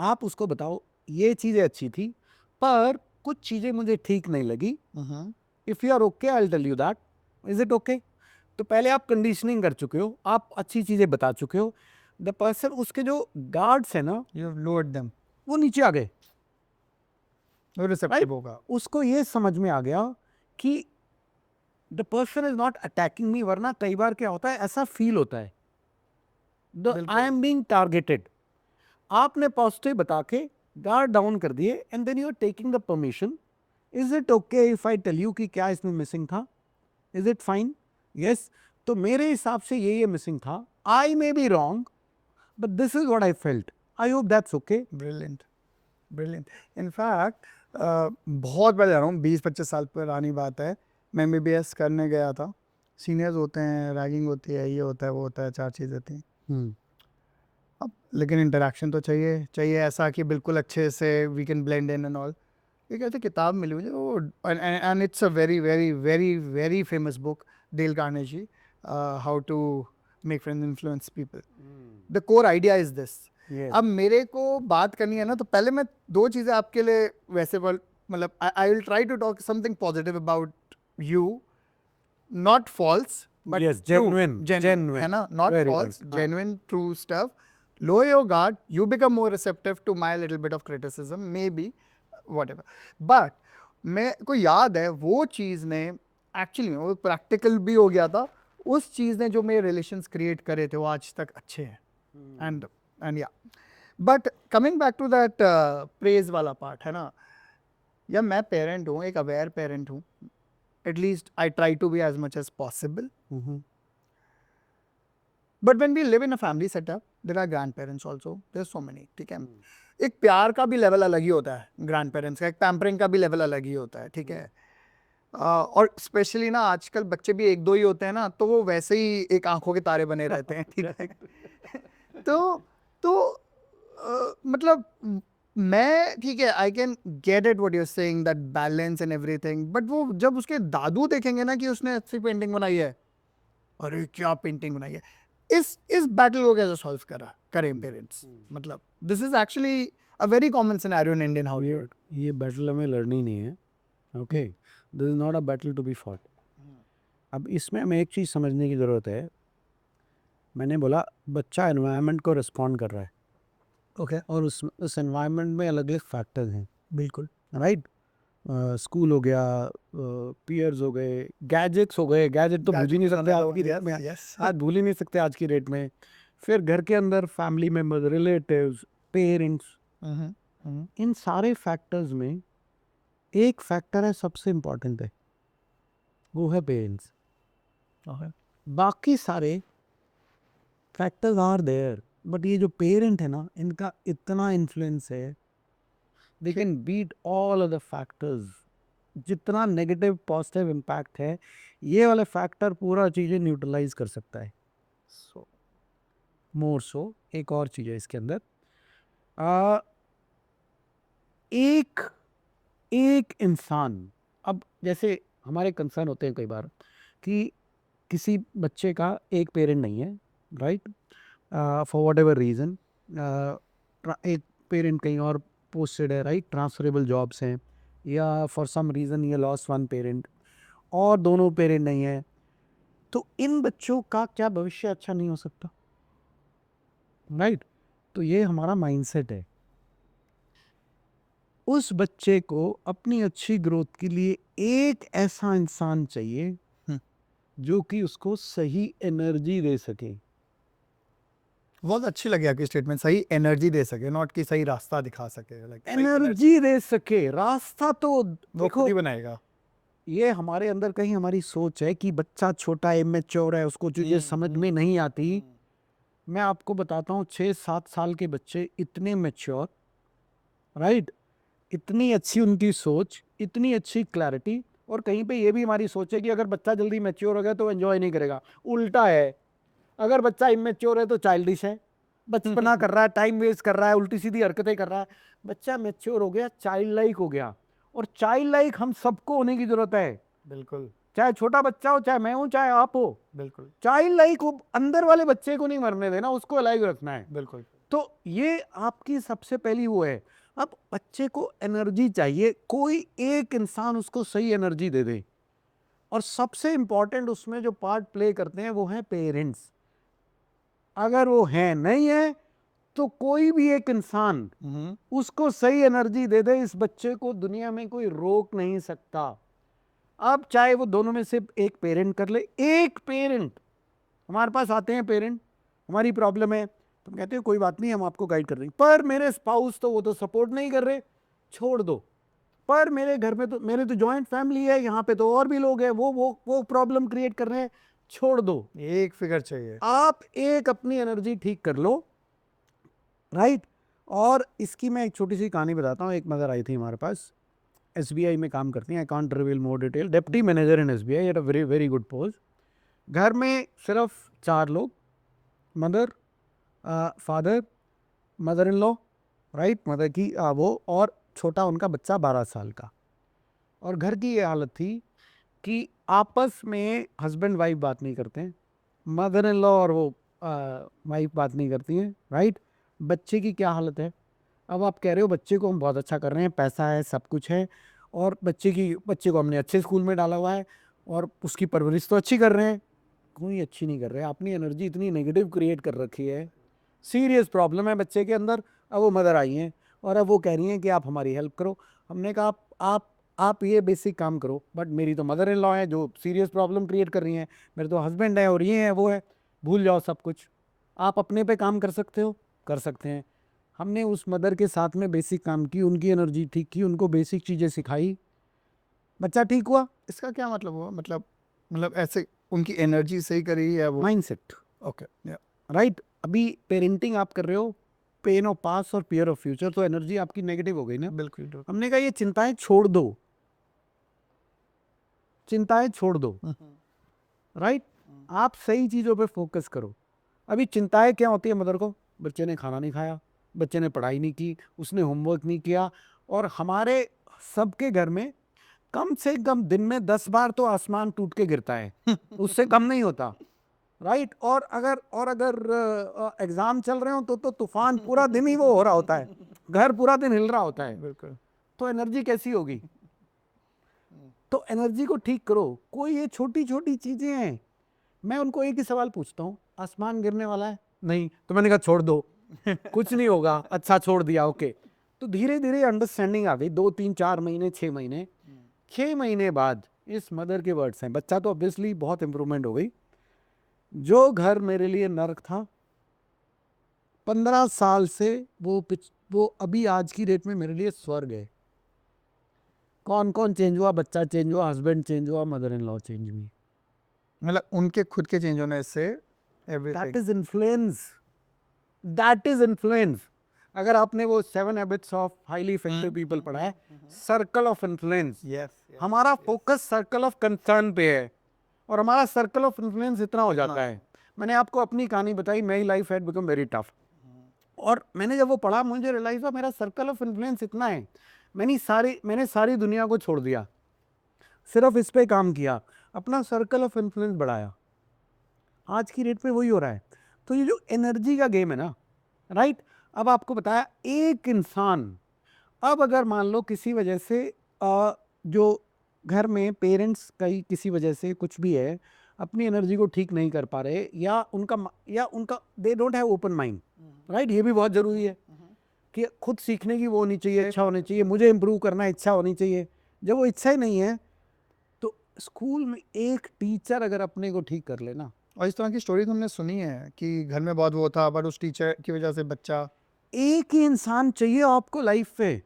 आप उसको बताओ ये चीज़ें अच्छी थी पर कुछ चीज़ें मुझे ठीक नहीं लगी। If you are okay I will tell you that, is it okay? तो पहले आप कंडीशनिंग कर चुके हो, आप अच्छी चीज़ें बता चुके हो, द पर्सन, उसके जो गार्ड्स है ना, You have lowered them. वो नीचे आ गए। वो रिसेप्टिव होगा। उसको ये समझ में आ गया कि the person is not attacking मी, वरना कई बार क्या होता है, ऐसा फील होता है आई एम बीइंग टारगेटेड। आपने पॉजिटिव बता के गार्ड डाउन कर दिए, and then you are taking the permission, is it okay if I tell you कि क्या इसमें मिसिंग था, इज इट फाइन? यस, तो मेरे हिसाब से ये मिसिंग था, I may be wrong but this is what I felt, I hope that's okay. Brilliant, brilliant. In fact बहुत पहले जा रहा हूँ, 20-25 साल पुरानी बात है, मैं MBBS करने गया था। सीनियर्स होते हैं, रैगिंग होती है, ये होता है वो होता है, 4 चीज़ें थी। अब लेकिन इंटरेक्शन तो चाहिए, चाहिए ऐसा कि बिल्कुल अच्छे से we can blend in and all. ये कहते किताब मिली मुझे वो, and it's a very very very very famous book, Dale Carnegie, how to make friends influence people. The core idea is this. अब मेरे को बात करनी है ना, तो पहले मैं 2 चीज़ें आपके लिए वैसे मतलब I will try to talk something positive about you, not false but Yes, genuine, genuine. है ना, not Very false, good. genuine, true stuff. Lower your guard, you become more receptive to my little bit of criticism, maybe, whatever. But मैं को याद है वो चीज़ ने actually में वो प्रैक्टिकल भी हो गया था, उस चीज़ ने जो मेरे रिलेशंस क्रिएट करे थे वो आज तक अच्छे हैं। एंड या but coming back to that praise वाला पार्ट है ना, या मैं पेरेंट हूँ, एक अवेयर पेरेंट हूँ, at least I try to be as much as possible. But when we live in a family setup, there are grandparents also. There's so many, ठीक है। एक प्यार का भी लेवल अलग ही होता है ग्रैंड पेरेंट्स का, एक पैम्परिंग का भी लेवल अलग ही होता है, ठीक है। और स्पेशली ना आजकल बच्चे भी 1-2 ही होते हैं ना, तो वो वैसे ही एक आंखों के तारे बने रहते हैं, ठीक है। तो मतलब मैं, ठीक है, I can get it what you are saying, that balance and everything, but वो जब उसके दादू देखेंगे ना कि उसने अच्छी पेंटिंग बनाई है, अरे क्या पेंटिंग बनाई है, इस बैटल को कैसे सॉल्व करें पेरेंट्स? मतलब this is actually a very common scenario in Indian house. ये बैटल हमें लड़नी नहीं है, okay, this is not a battle to be fought. अब इसमें हमें एक चीज़ समझने की ज़रूरत है। मैंने बोला बच्चा एनवायरनमेंट को रिस्पॉन्ड कर रहा है ओके, और उस एनवायरनमेंट में अलग अलग फैक्टर्स हैं, बिल्कुल। राइट? स्कूल हो गया, पीयर्स हो गए, गैजेट्स हो गए। गैजेट तो भूल ही नहीं सकते आज की डेट में, यस। आज भूल ही नहीं सकते आज की डेट में। फिर घर के अंदर फैमिली मेम्बर्स, रिलेटिव्स, पेरेंट्स, इन सारे फैक्टर्स में एक फैक्टर है सबसे इम्पोर्टेंट है, वो है पेरेंट्स। ओके, बाकी सारे फैक्टर्स आर देयर, बट ये जो पेरेंट है ना, इनका इतना इन्फ्लुएंस है, they can beat all other factors. जितना नेगेटिव पॉजिटिव इम्पैक्ट है, ये वाला फैक्टर पूरा चीज़ें न्यूट्रलाइज कर सकता है। सो मोर सो एक और चीज़ है इसके अंदर, आ, एक एक इंसान, अब जैसे हमारे कंसर्न होते हैं कई बार कि किसी बच्चे का एक पेरेंट नहीं है, right? For what ever reason, एक पेरेंट कहीं और पोस्टेड है, राइट? ट्रांसफरेबल जॉब्स हैं, या फॉर सम रीज़न ये लॉस्ट वन पेरेंट, और दोनों पेरेंट नहीं है, तो इन बच्चों का क्या भविष्य अच्छा नहीं हो सकता, राइट? तो ये हमारा माइंडसेट है। उस बच्चे को अपनी अच्छी ग्रोथ के लिए एक ऐसा इंसान चाहिए जो कि उसको सही एनर्जी दे सके। बहुत अच्छी लगी आपकी स्टेटमेंट, सही एनर्जी दे सके, नॉट कि सही रास्ता दिखा सके, लाइक एनर्जी दे सके, रास्ता तो वो देखो, खुद ही बनाएगा। ये हमारे अंदर कहीं हमारी सोच है कि बच्चा छोटा इमेच्योर है, उसको चीजें समझ में नहीं आती। मैं आपको बताता हूँ, 6-7 साल के बच्चे इतने मैच्योर, राइट? इतनी अच्छी उनकी सोच, इतनी अच्छी क्लैरिटी। और कहीं पे ये भी हमारी सोच है कि अगर बच्चा जल्दी मैच्योर हो गया तो एंजॉय नहीं करेगा। उल्टा है, अगर बच्चा इमेच्योर है तो चाइल्डिश है, बचपना कर रहा है, टाइम वेस्ट कर रहा है, उल्टी सीधी हरकतें कर रहा है। बच्चा मैच्योर हो गया, चाइल्ड लाइक हो गया, और चाइल्ड लाइक हम सबको होने की जरूरत है। बिल्कुल, चाहे छोटा बच्चा हो, चाहे मैं हूं, चाहे आप हो, बिल्कुल, चाइल्ड लाइक अंदर वाले बच्चे को नहीं मरने देना, उसको अलाइव रखना है। बिल्कुल। तो ये आपकी सबसे पहली वो है। अब बच्चे को एनर्जी चाहिए, कोई एक इंसान उसको सही एनर्जी दे दे, और सबसे इंपॉर्टेंट उसमें जो पार्ट प्ले करते हैं वो है पेरेंट्स। अगर वो है नहीं है तो कोई भी एक इंसान उसको सही एनर्जी दे दे, इस बच्चे को दुनिया में कोई रोक नहीं सकता। अब चाहे वो दोनों में से एक पेरेंट कर ले, एक पेरेंट, हमारे पास आते हैं पेरेंट, हमारी प्रॉब्लम है, तो हम कहते हैं कोई बात नहीं, हम आपको गाइड कर देंगे, पर मेरे स्पाउस तो वो तो सपोर्ट नहीं कर रहे, छोड़ दो। पर मेरे घर में तो, मेरे तो जॉइंट फैमिली है, यहाँ पे तो और भी लोग हैं, वो प्रॉब्लम क्रिएट कर रहे हैं, छोड़ दो। एक फिगर चाहिए। आप एक अपनी एनर्जी ठीक कर लो, राइट? और इसकी मैं एक छोटी सी कहानी बताता हूँ। एक मदर आई थी हमारे पास, एसबीआई में काम करती हैं, I can't reveal more detail, deputy manager in SBI at a very very good post. घर में सिर्फ 4 लोग, mother, father, mother in law, right, mother की वो, और छोटा उनका बच्चा 12 साल का। और घर की ये हालत थी कि आपस में हस्बैंड वाइफ बात नहीं करते हैं, मदर इन लॉ और वो वाइफ बात नहीं करती हैं, राइट? बच्चे की क्या हालत है? अब आप कह रहे हो बच्चे को हम बहुत अच्छा कर रहे हैं, पैसा है, सब कुछ है, और बच्चे को हमने अच्छे स्कूल में डाला हुआ है, और उसकी परवरिश तो अच्छी कर रहे हैं। कोई अच्छी नहीं कर रहे, अपनी एनर्जी इतनी नेगेटिव क्रिएट कर रखी है, सीरियस प्रॉब्लम है बच्चे के अंदर। अब वो मदर आई हैं और अब वो कह रही हैं कि आप हमारी हेल्प करो। हमने कहा आप ये बेसिक काम करो, बट मेरी तो मदर इन लॉ है जो सीरियस प्रॉब्लम क्रिएट कर रही हैं, मेरे तो हस्बैंड है और ये है वो है, भूल जाओ सब कुछ, आप अपने पे काम कर सकते हो, कर सकते हैं। हमने उस मदर के साथ में बेसिक काम की, उनकी एनर्जी ठीक की, उनको बेसिक चीज़ें सिखाई, बच्चा ठीक हुआ। इसका क्या मतलब हुआ? मतलब ऐसे उनकी एनर्जी सही करी या वो? माइंडसेट, ओके, या राइट? अभी पेरेंटिंग आप कर रहे हो, पेन ऑफ पास और फियर ऑफ फ्यूचर, तो एनर्जी आपकी नेगेटिव हो गई ना। बिल्कुल, बिल्कुल। हमने कहा ये चिंताएं छोड़ दो, चिंताएं छोड़ दो, राइट? आप सही चीज़ों पे फोकस करो। अभी चिंताएं क्या होती है मदर को? बच्चे ने खाना नहीं खाया, बच्चे ने पढ़ाई नहीं की, उसने होमवर्क नहीं किया, और हमारे सबके घर में कम से कम दिन में 10 बार तो आसमान टूट के गिरता है, उससे कम नहीं होता, राइट? और अगर एग्जाम चल रहे हो तो तूफान पूरा दिन ही वो हो रहा होता है, घर पूरा दिन हिल रहा होता है, बिल्कुल। तो एनर्जी कैसी होगी? तो एनर्जी को ठीक करो। कोई ये छोटी छोटी चीजें हैं। मैं उनको एक ही सवाल पूछता हूँ, आसमान गिरने वाला है? नहीं। तो मैंने कहा छोड़ दो, कुछ नहीं होगा। अच्छा छोड़ दिया, ओके। तो धीरे धीरे अंडरस्टैंडिंग आ गई। 2 3 4 महीने 6 महीने, 6 महीने बाद इस मदर के वर्ड्स हैं, बच्चा तो ऑब्वियसली बहुत इंप्रूवमेंट हो गई। जो घर मेरे लिए नर्क था 15 साल से, वो अभी आज की डेट में मेरे लिए स्वर्ग है। कौन कौन चेंज हुआ? बच्चा चेंज हुआ, हस्बैंड चेंज हुआ, मदर इन लॉ चेंज हुई। मतलब उनके खुद के चेंज होने say that everything. Is influence, that is influence. अगर आपने वो 7 habits of highly effective people पढ़ा है, सर्कल ऑफ इन्फ्लुएंस, यस, हमारा फोकस सर्कल ऑफ कंसर्न पे है और हमारा सर्कल ऑफ इन्फ्लुएंस इतना हो जाता है। मैंने आपको अपनी कहानी बताई, मेरी life had become very tough, और मैंने जब वो पढ़ा मुझे रियलाइज हुआ मेरा सर्कल ऑफ इन्फ्लुएंस इतना है। मैंने सारी दुनिया को छोड़ दिया, सिर्फ इस पे काम किया, अपना सर्कल ऑफ इन्फ्लुएंस बढ़ाया। आज की डेट पे वही हो रहा है। तो ये जो एनर्जी का गेम है ना, राइट। अब आपको बताया एक इंसान, अब अगर मान लो किसी वजह से जो घर में पेरेंट्स कहीं किसी वजह से कुछ भी है, अपनी एनर्जी को ठीक नहीं कर पा रहे, या उनका they don't have open mind, right. ये भी बहुत जरूरी है कि खुद सीखने की वो होनी चाहिए, इच्छा होनी चाहिए, मुझे इंप्रूव करना है, इच्छा होनी चाहिए। जब वो इच्छा ही नहीं है, तो स्कूल में एक टीचर अगर अपने को ठीक कर लेना। और इस तरह की स्टोरी तुमने सुनी है कि घर में बहुत वो था, बट उस टीचर की वजह से बच्चा। एक ही इंसान चाहिए आपको लाइफ पे,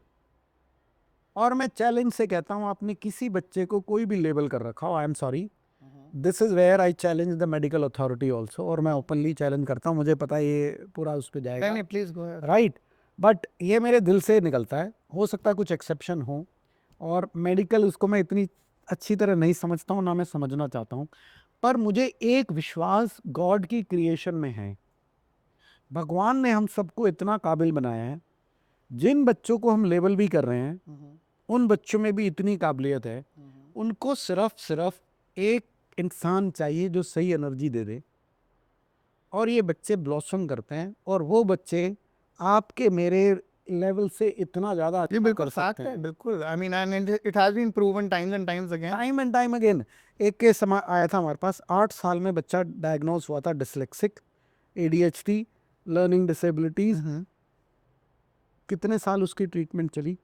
और मैं चैलेंज से कहता हूं, आपने किसी बच्चे को कोई भी लेबल कर रखा हो, I am sorry, this is where I challenge the medical authority also, और मैं ओपनली चैलेंज करता हूं, मुझे पता है ये पूरा उस पर जाएगा, नहीं, please go ahead. Right. But ये मेरे दिल से निकलता है, हो सकता है कुछ एक्सेप्शन हो, और मेडिकल उसको मैं इतनी अच्छी तरह नहीं समझता हूँ, ना मैं समझना चाहता हूँ, पर मुझे एक विश्वास गॉड की क्रिएशन में है। भगवान ने हम सबको इतना काबिल बनाया है, जिन बच्चों को हम लेबल भी कर रहे हैं उन बच्चों में भी इतनी काबिलियत है, उनको सिर्फ एक इंसान चाहिए जो सही एनर्जी दे दे, और ये बच्चे ब्लॉसम करते हैं, और वो बच्चे आपके मेरे लेवल से इतना ज्यादा ये अच्छा बिल्कुल कर सकते फैक्ट है, हैं। बिल्कुल। I mean and it has been proven times and times again. Time and time again. एक केस आया था हमारे पास, 8 साल में बच्चा डायग्नोज हुआ था, डिसलेक्सिक, ADHD, लर्निंग डिसेबिलिटीज। कितने साल उसकी ट्रीटमेंट चली,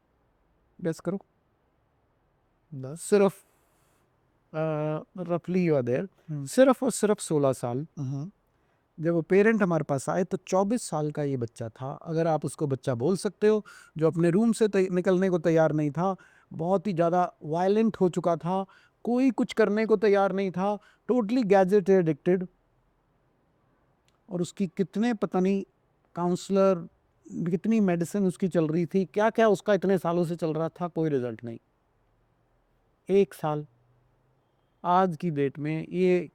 गेस करो? सिर्फ रफली यू आर देयर, सिर्फ और सिर्फ 16 साल। जब वो पेरेंट हमारे पास आए तो 24 साल का ये बच्चा था। अगर आप उसको बच्चा बोल सकते हो, जो अपने रूम से निकलने को तैयार नहीं था, बहुत ही ज़्यादा वायलेंट हो चुका था, कोई कुछ करने को तैयार नहीं था, टोटली गैजेट एडिक्टेड, और उसकी कितने पता नहीं काउंसलर, कितनी मेडिसिन उसकी चल रही थी, क्या क्या उसका इतने सालों से चल रहा था, कोई रिजल्ट नहीं। 1 साल आज की डेट में ये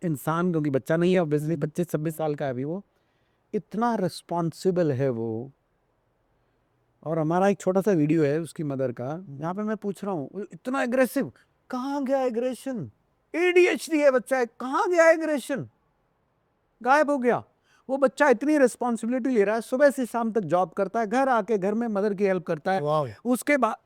इंसान, क्योंकि बच्चा नहीं है ऑब्वियसली, 25-26 साल का है अभी, वो इतना रिस्पॉन्सिबल है वो। और हमारा एक छोटा सा वीडियो है उसकी मदर का, यहाँ पे मैं पूछ रहा हूँ इतना एग्रेसिव, कहाँ गया एग्रेशन? ADHD है बच्चा है, कहाँ गया एग्रेशन? गायब हो गया। वो बच्चा इतनी रिस्पॉन्सिबिलिटी ले रहा है, सुबह से शाम तक जॉब करता है, घर आके घर में मदर की हेल्प करता है। वाव। उसके बाद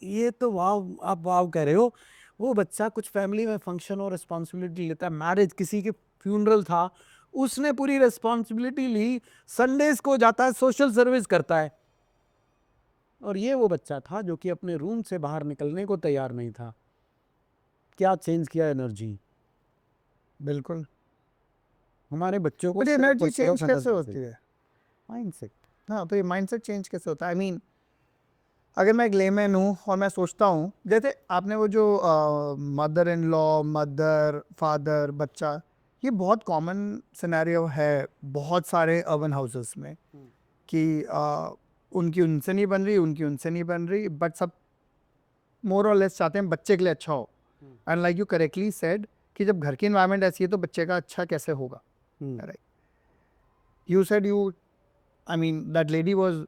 ये तो वाव, आप वाव कह रहे हो। वो बच्चा कुछ फैमिली में फंक्शन और रिस्पॉन्सिबिलिटी लेता है, मैरिज, किसी के फ्यूनरल था, उसने पूरी रिस्पॉन्सिबिलिटी ली, संडेज को जाता है, सोशल सर्विस करता है। और ये वो बच्चा था जो कि अपने रूम से बाहर निकलने को तैयार नहीं था। क्या चेंज किया? एनर्जी। बिल्कुल। हमारे बच्चों को मुझे एनर्जी चेंज कैसे होती है? माइंडसेट। हाँ, तो ये माइंडसेट चेंज कैसे होता है? आई मीन अगर मैं एक लेमैन हूँ और मैं सोचता हूँ, जैसे आपने वो जो mother in law, mother, father, बच्चा, ये बहुत कॉमन सिनेरियो है बहुत सारे अर्बन हाउसेस में कि उनकी उनसे नहीं बन रही, उनकी उनसे नहीं बन रही, बट सब मोर और लेस चाहते हैं बच्चे के लिए अच्छा हो। And like you correctly said कि जब घर की इन्वायरमेंट ऐसी है तो बच्चे का अच्छा कैसे होगा, right? You said you, I mean, that lady was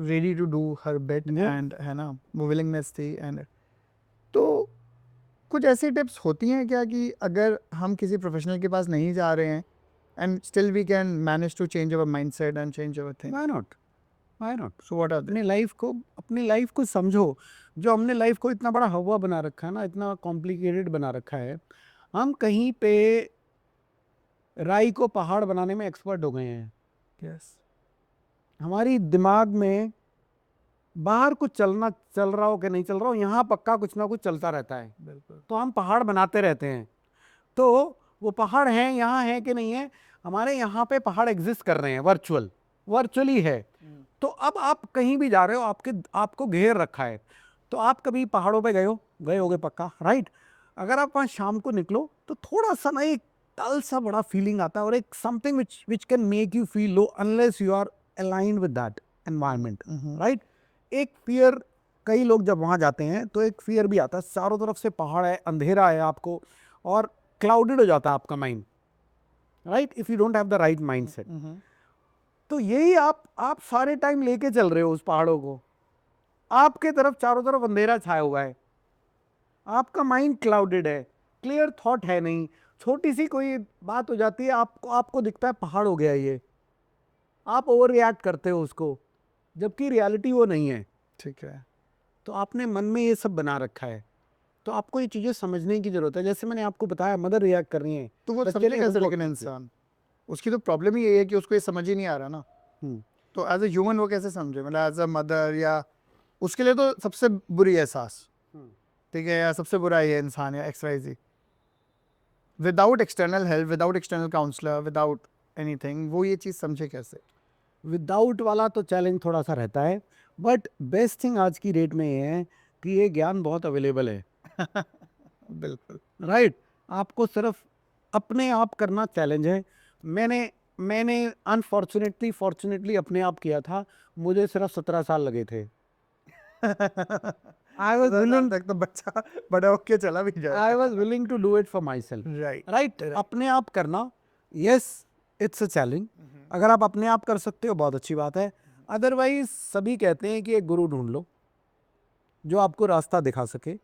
ready to do her bit, and है ना, वो willingness थी। एंड तो कुछ ऐसी टिप्स होती हैं क्या कि अगर हम किसी प्रोफेशनल के पास नहीं जा रहे हैं and still we can manage to change our mindset and change our thing? Why not? Why not? So what are they? अपनी लाइफ को समझो। जो हमने लाइफ को इतना बड़ा हवा बना रखा है ना, इतना कॉम्प्लिकेटेड बना रखा है, हम कहीं पे राई को पहाड़ बनाने में एक्सपर्ट हो गए हैं। Yes. हमारी दिमाग में बाहर कुछ चल रहा हो कि नहीं चल रहा हो, यहाँ पक्का कुछ ना कुछ चलता रहता है, बिल्कुल। तो हम पहाड़ बनाते रहते हैं। तो वो पहाड़ हैं यहाँ है कि नहीं है, हमारे यहाँ पे पहाड़ एग्जिस्ट कर रहे हैं, वर्चुअली है। तो अब आप कहीं भी जा रहे हो, आपको घेर रखा है। तो आप कभी पहाड़ों पे गए होगे पक्का, राइट? अगर आप वहाँ शाम को निकलो तो थोड़ा सा ना एक डल सा बड़ा फीलिंग आता है, और एक something which can make you feel low unless you are aligned with that environment, right? एक फियर, कई लोग जब वहाँ जाते हैं तो एक फियर भी आता है, चारों तरफ से पहाड़ है, अंधेरा है आपको, और क्लाउडेड हो जाता है आपका mind, right? If you don't have the right mindset. तो यही आप सारे टाइम लेके चल रहे हो उस पहाड़ों को, आपके तरफ चारों तरफ अंधेरा छाया हुआ है, आपका माइंड क्लाउडेड है, क्लियर थॉट है नहीं, छोटी सी कोई बात हो जाती है, आपको दिखता है पहाड़ हो गया ये, आप ओवर रिएक्ट करते हो उसको, जबकि रियलिटी वो नहीं है। ठीक है। तो आपने मन में ये सब बना रखा है, तो आपको ये चीज़ें समझने की जरूरत है। जैसे मैंने आपको बताया, मदर रिएक्ट कर रही है, तो वो बच्चे समझे ने कैसे उसको- लेकिन इंसान? उसकी तो प्रॉब्लम ही यही है कि उसको ये समझ ही नहीं आ रहा ना। हम्म, तो एज ए ह्यूमन वो कैसे समझे, मतलब एज अ मदर, या उसके लिए तो सबसे बुरी एहसास, हम्म। ठीक है, या सबसे बुरा ये इंसान या XYZ, without external help, without external counsellor, without anything, वो ये चीज़ समझे कैसे? विदाउट वाला तो चैलेंज थोड़ा सा रहता है, बट बेस्ट थिंग आज की डेट में ये है कि ये ज्ञान बहुत अवेलेबल है, बिल्कुल। राइट? आपको सिर्फ अपने आप करना चैलेंज है। मैंने अनफॉर्चुनेटली फॉर्चुनेटली अपने आप किया था, मुझे सिर्फ 17 साल लगे थे। आई वॉज 17 साल विलिंग तक तो बच्चा बड़ा होके चला भी जाए। I was willing to do it for myself, right. Right? अपने आप करना, यस, इट्स अ चैलेंज। अगर आप अपने आप कर सकते हो, बहुत अच्छी बात है। अदरवाइज सभी कहते हैं कि एक गुरु ढूंढ लो जो आपको रास्ता दिखा सके,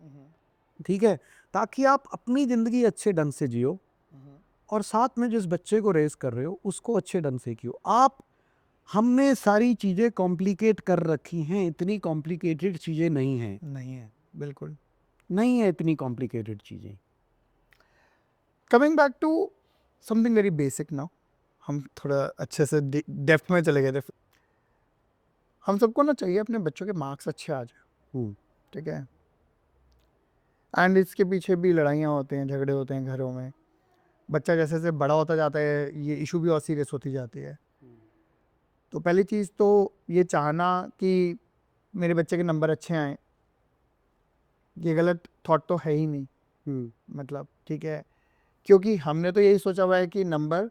ठीक है, ताकि आप अपनी ज़िंदगी अच्छे ढंग से जियो, और साथ में जिस बच्चे को रेस कर रहे हो उसको अच्छे ढंग से कियो। हमने सारी चीज़ें कॉम्प्लिकेट कर रखी हैं, इतनी कॉम्प्लिकेटेड चीज़ें नहीं हैं, नहीं है, बिल्कुल। नहीं है इतनी कॉम्प्लिकेटेड चीज़ें। Coming back to something very basic now, हम थोड़ा अच्छे से डेप्थ में चले गए थे। हम सबको ना चाहिए अपने बच्चों के मार्क्स अच्छे आ जाए, ठीक है, एंड इसके पीछे भी लड़ाइयाँ होते हैं, झगड़े होते हैं घरों में। बच्चा जैसे जैसे बड़ा होता जाता है, ये इशू भी और सीरियस होती जाती है। तो पहली चीज़ तो ये चाहना कि मेरे बच्चे के नंबर अच्छे आए, ये गलत थॉट तो है ही नहीं, मतलब, ठीक है, क्योंकि हमने तो यही सोचा हुआ है कि नंबर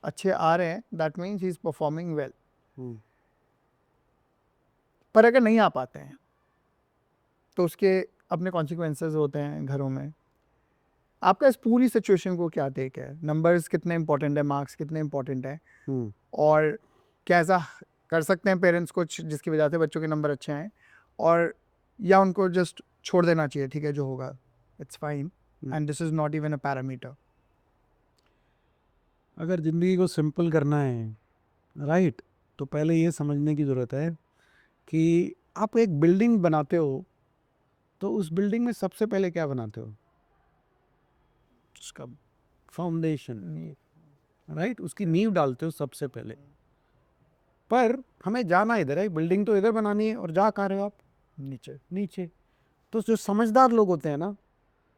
अच्छे आ रहे हैं, that means he is performing well. पर अगर नहीं आ पाते हैं तो उसके अपने कॉन्सिक्वेंसेस होते हैं घरों में। आपका इस पूरी सिचुएशन को क्या टेक है? नंबर्स कितने इंपॉर्टेंट है, मार्क्स कितने इंपॉर्टेंट है, और क्या ऐसा कर सकते हैं पेरेंट्स कुछ जिसकी वजह से बच्चों के नंबर अच्छे आए, और या उनको जस्ट छोड़ देना चाहिए, ठीक है, जो होगा it's fine, and this is not even a parameter? अगर ज़िंदगी को सिंपल करना है, राइट, तो पहले ये समझने की ज़रूरत है कि आप एक बिल्डिंग बनाते हो तो उस बिल्डिंग में सबसे पहले क्या बनाते हो? उसका फाउंडेशन, राइट? उसकी नींव डालते हो सबसे पहले। पर हमें जाना इधर है, बिल्डिंग तो इधर बनानी है, और जा कहाँ रहे हो आप? नीचे। तो जो समझदार लोग होते हैं ना,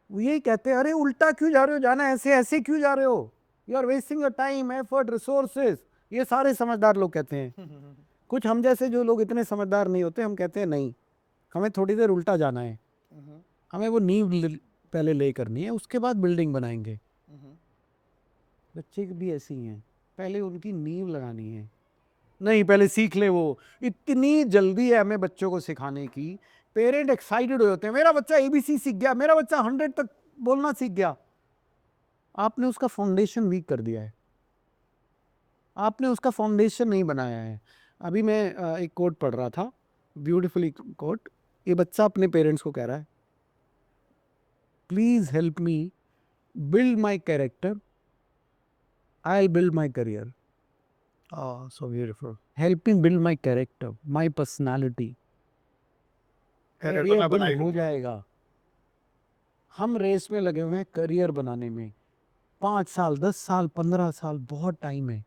वो यही कहते हैं, अरे उल्टा क्यों जा रहे हो, जाना ऐसे ऐसे क्यों जा रहे हो, you are wasting your time, effort, resources. ये सारे समझदार लोग कहते हैं। कुछ हम जैसे जो लोग इतने समझदार नहीं होते, हम कहते हैं नहीं, हमें थोड़ी देर उल्टा जाना है, हमें वो नींव पहले ले करनी है, उसके बाद बिल्डिंग बनाएंगे। बच्चे भी ऐसे ही हैं, पहले उनकी नींव लगानी है। नहीं, पहले सीख ले वो। इतनी जल्दी है हमें बच्चों को सिखाने की। पेरेंट एक्साइटेड हो जाते हैं, मेरा बच्चा ABC सीख गया, मेरा बच्चा 100 तक बोलना सीख गया। आपने उसका फाउंडेशन वीक कर दिया है, आपने उसका फाउंडेशन नहीं बनाया है। अभी मैं एक कोट पढ़ रहा था, ब्यूटीफुली कोट। ये बच्चा अपने पेरेंट्स को कह रहा है, please help me build my character, I build my career. Oh, so beautiful. Help me build my character, my personality. Character career मैं बिल्ड बनाई हो लूँ। जाएगा। हम रेस में लगे हुए हैं करियर बनाने में। 5 साल, 10 साल, 15 साल बहुत टाइम है।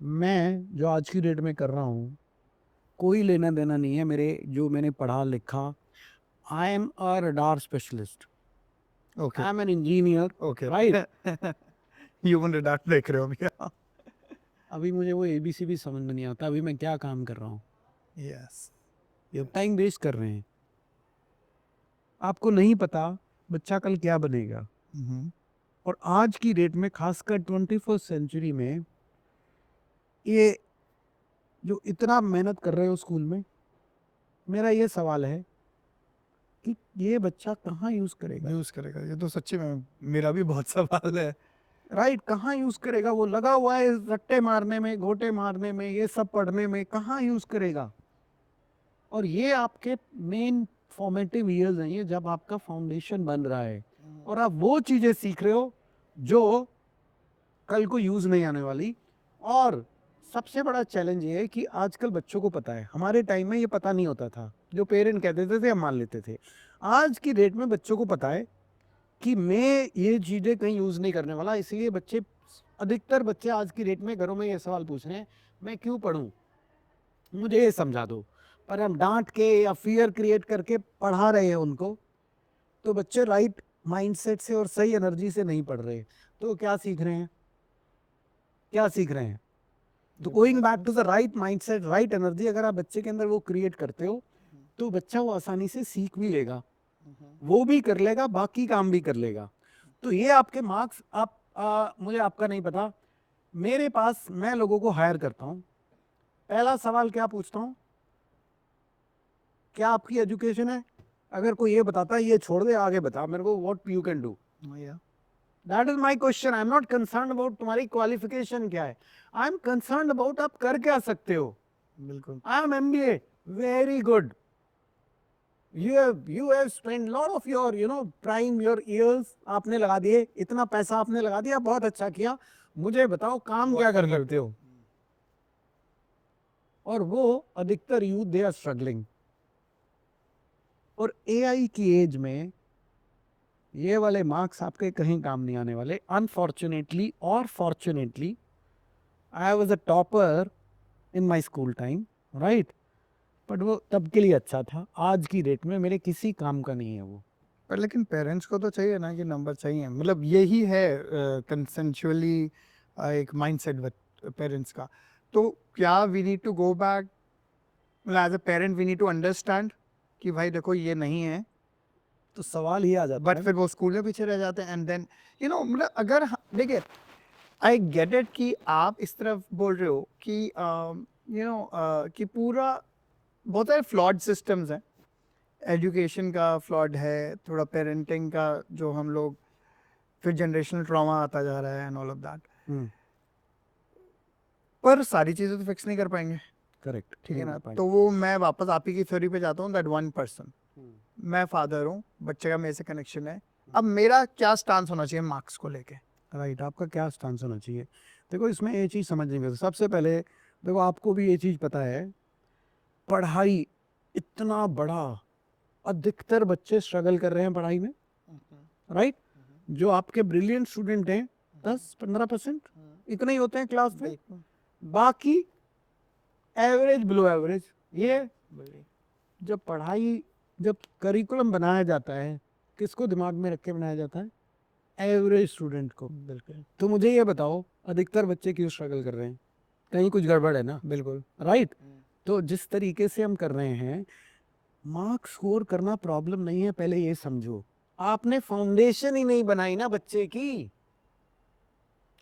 मैं जो आज की डेट में कर रहा हूँ, कोई लेना देना नहीं है मेरे जो मैंने पढ़ा लिखा। I am a radar specialist, Okay. I am an engineer, Okay. Right. Human radar देख रहे हो भैया? अभी मुझे वो एबीसी भी समझ में नहीं आता, अभी मैं क्या काम कर रहा हूँ। Yes. टाइम वेस्ट कर रहे हैं। आपको नहीं पता बच्चा कल क्या बनेगा। Mm-hmm. और आज की डेट में खासकर 21st सेंचुरी में ये जो इतना मेहनत कर रहे हो स्कूल में, मेरा ये सवाल है कि ये बच्चा कहाँ यूज करेगा। यूज करेगा, ये तो सच्ची में मेरा भी बहुत सवाल है। राइट, कहाँ यूज करेगा। वो लगा हुआ है रट्टे मारने में, घोटे मारने में, ये सब पढ़ने में, कहाँ यूज करेगा। और ये आपके मेन फॉर्मेटिव ईयर्स हैं, ये जब आपका फाउंडेशन बन रहा है और आप वो चीजें सीख रहे हो जो कल को यूज नहीं आने वाली। और सबसे बड़ा चैलेंज ये है कि आजकल बच्चों को पता है, हमारे टाइम में ये पता नहीं होता था, जो पेरेंट कहते थे हम मान लेते थे। आज की डेट में बच्चों को पता है कि मैं ये चीजें कहीं यूज नहीं करने वाला, इसलिए बच्चे, अधिकतर बच्चे आज की डेट में घरों में ये सवाल पूछ रहे हैं, मैं क्यों पढ़ूं, मुझे ये समझा दो। पर हम डांट के या फियर क्रिएट करके पढ़ा रहे हैं उनको, तो बच्चे राइट माइंडसेट से और सही एनर्जी से नहीं पढ़ रहे। तो क्या सीख रहे हैं, क्या सीख रहे हैं। तो going back to the right mindset, right energy, अगर आप बच्चे के अंदर वो क्रिएट करते हो तो बच्चा वो आसानी से सीख भी लेगा, वो भी कर लेगा, बाकी काम भी कर लेगा। तो ये आपके मार्क्स, आप मुझे आपका नहीं पता, मेरे पास मैं लोगों को हायर करता हूँ, पहला सवाल क्या पूछता हूँ, क्या आपकी एजुकेशन है। अगर कोई ये बताता है ये छोड़ दे, आगे बता मेरे को, what you can do. Yeah. That is my question. I am not concern about तुम्हारी क्वालिफिकेशन क्या है, आई एम कंसर्न अबाउट आप कर क्या सकते हो। बिल्कुल। I am MBA, very good. You have spent lot of your prime, your years आपने लगा दिए, इतना पैसा आपने लगा दिया, बहुत अच्छा किया। मुझे बताओ काम क्या कर सकते हो। और वो अधिकतर यूथ दे आर स्ट्रगलिंग। और AI की एज में ये वाले मार्क्स आपके कहीं काम नहीं आने वाले, अनफॉर्चुनेटली और fortunately. I was a topper in my school time, right, but वो तब के लिए अच्छा था, आज की डेट में मेरे किसी काम का नहीं है वो। पर लेकिन पेरेंट्स को तो चाहिए ना कि नंबर चाहिए, मतलब यही है कंसेंचुअली एक माइंडसेट पेरेंट्स का। तो क्या we need to go back, as a parent we need to understand कि भाई देखो ये नहीं है, तो सवाल ये आ जाता बट है, फिर वो स्कूल में पीछे रह जाते हैं। एंड देन मतलब अगर देखिए, आई गेट इट कि आप इस तरफ बोल रहे हो कि कि पूरा बहुत सारे फ्लॉड सिस्टम्स हैं, एजुकेशन का फ्लॉड है, थोड़ा पेरेंटिंग का जो हम लोग, फिर जनरेशनल ट्रॉमा आता जा रहा है एंड ऑल ऑफ दैट। पर सारी चीज़ें तो फिक्स नहीं कर पाएंगे, करेक्ट, ठीक है ना। तो वो मैं वापस आप ही की थ्योरी पे जाता हूँ, दैट वन पर्सन, मैं फादर हूँ, बच्चे का मेरे से कनेक्शन है, अब मेरा क्या स्टांस होना चाहिए मार्क्स को लेके। राइट, आपका क्या स्टांस होना चाहिए। देखो इसमें ये चीज़ समझने की, सबसे पहले देखो आपको भी ये चीज़ पता है, पढ़ाई इतना बड़ा, अधिकतर बच्चे स्ट्रगल कर रहे हैं पढ़ाई में, राइट। जो आपके ब्रिलियंट स्टूडेंट हैं 10-15% इतने ही होते हैं क्लास में, बाकी एवरेज, बिलो एवरेज। ये जब पढ़ाई, जब करिकुलम बनाया जाता है, किसको दिमाग में रख के बनाया जाता है, एवरेज स्टूडेंट को। बिल्कुल तो मुझे ये बताओ अधिकतर बच्चे क्यों स्ट्रगल कर रहे हैं, कहीं कुछ गड़बड़ है ना। बिल्कुल। राइट। तो जिस तरीके से हम कर रहे हैं, मार्क्स स्कोर करना प्रॉब्लम नहीं है, पहले ये समझो, आपने फाउंडेशन ही नहीं बनाई ना बच्चे की।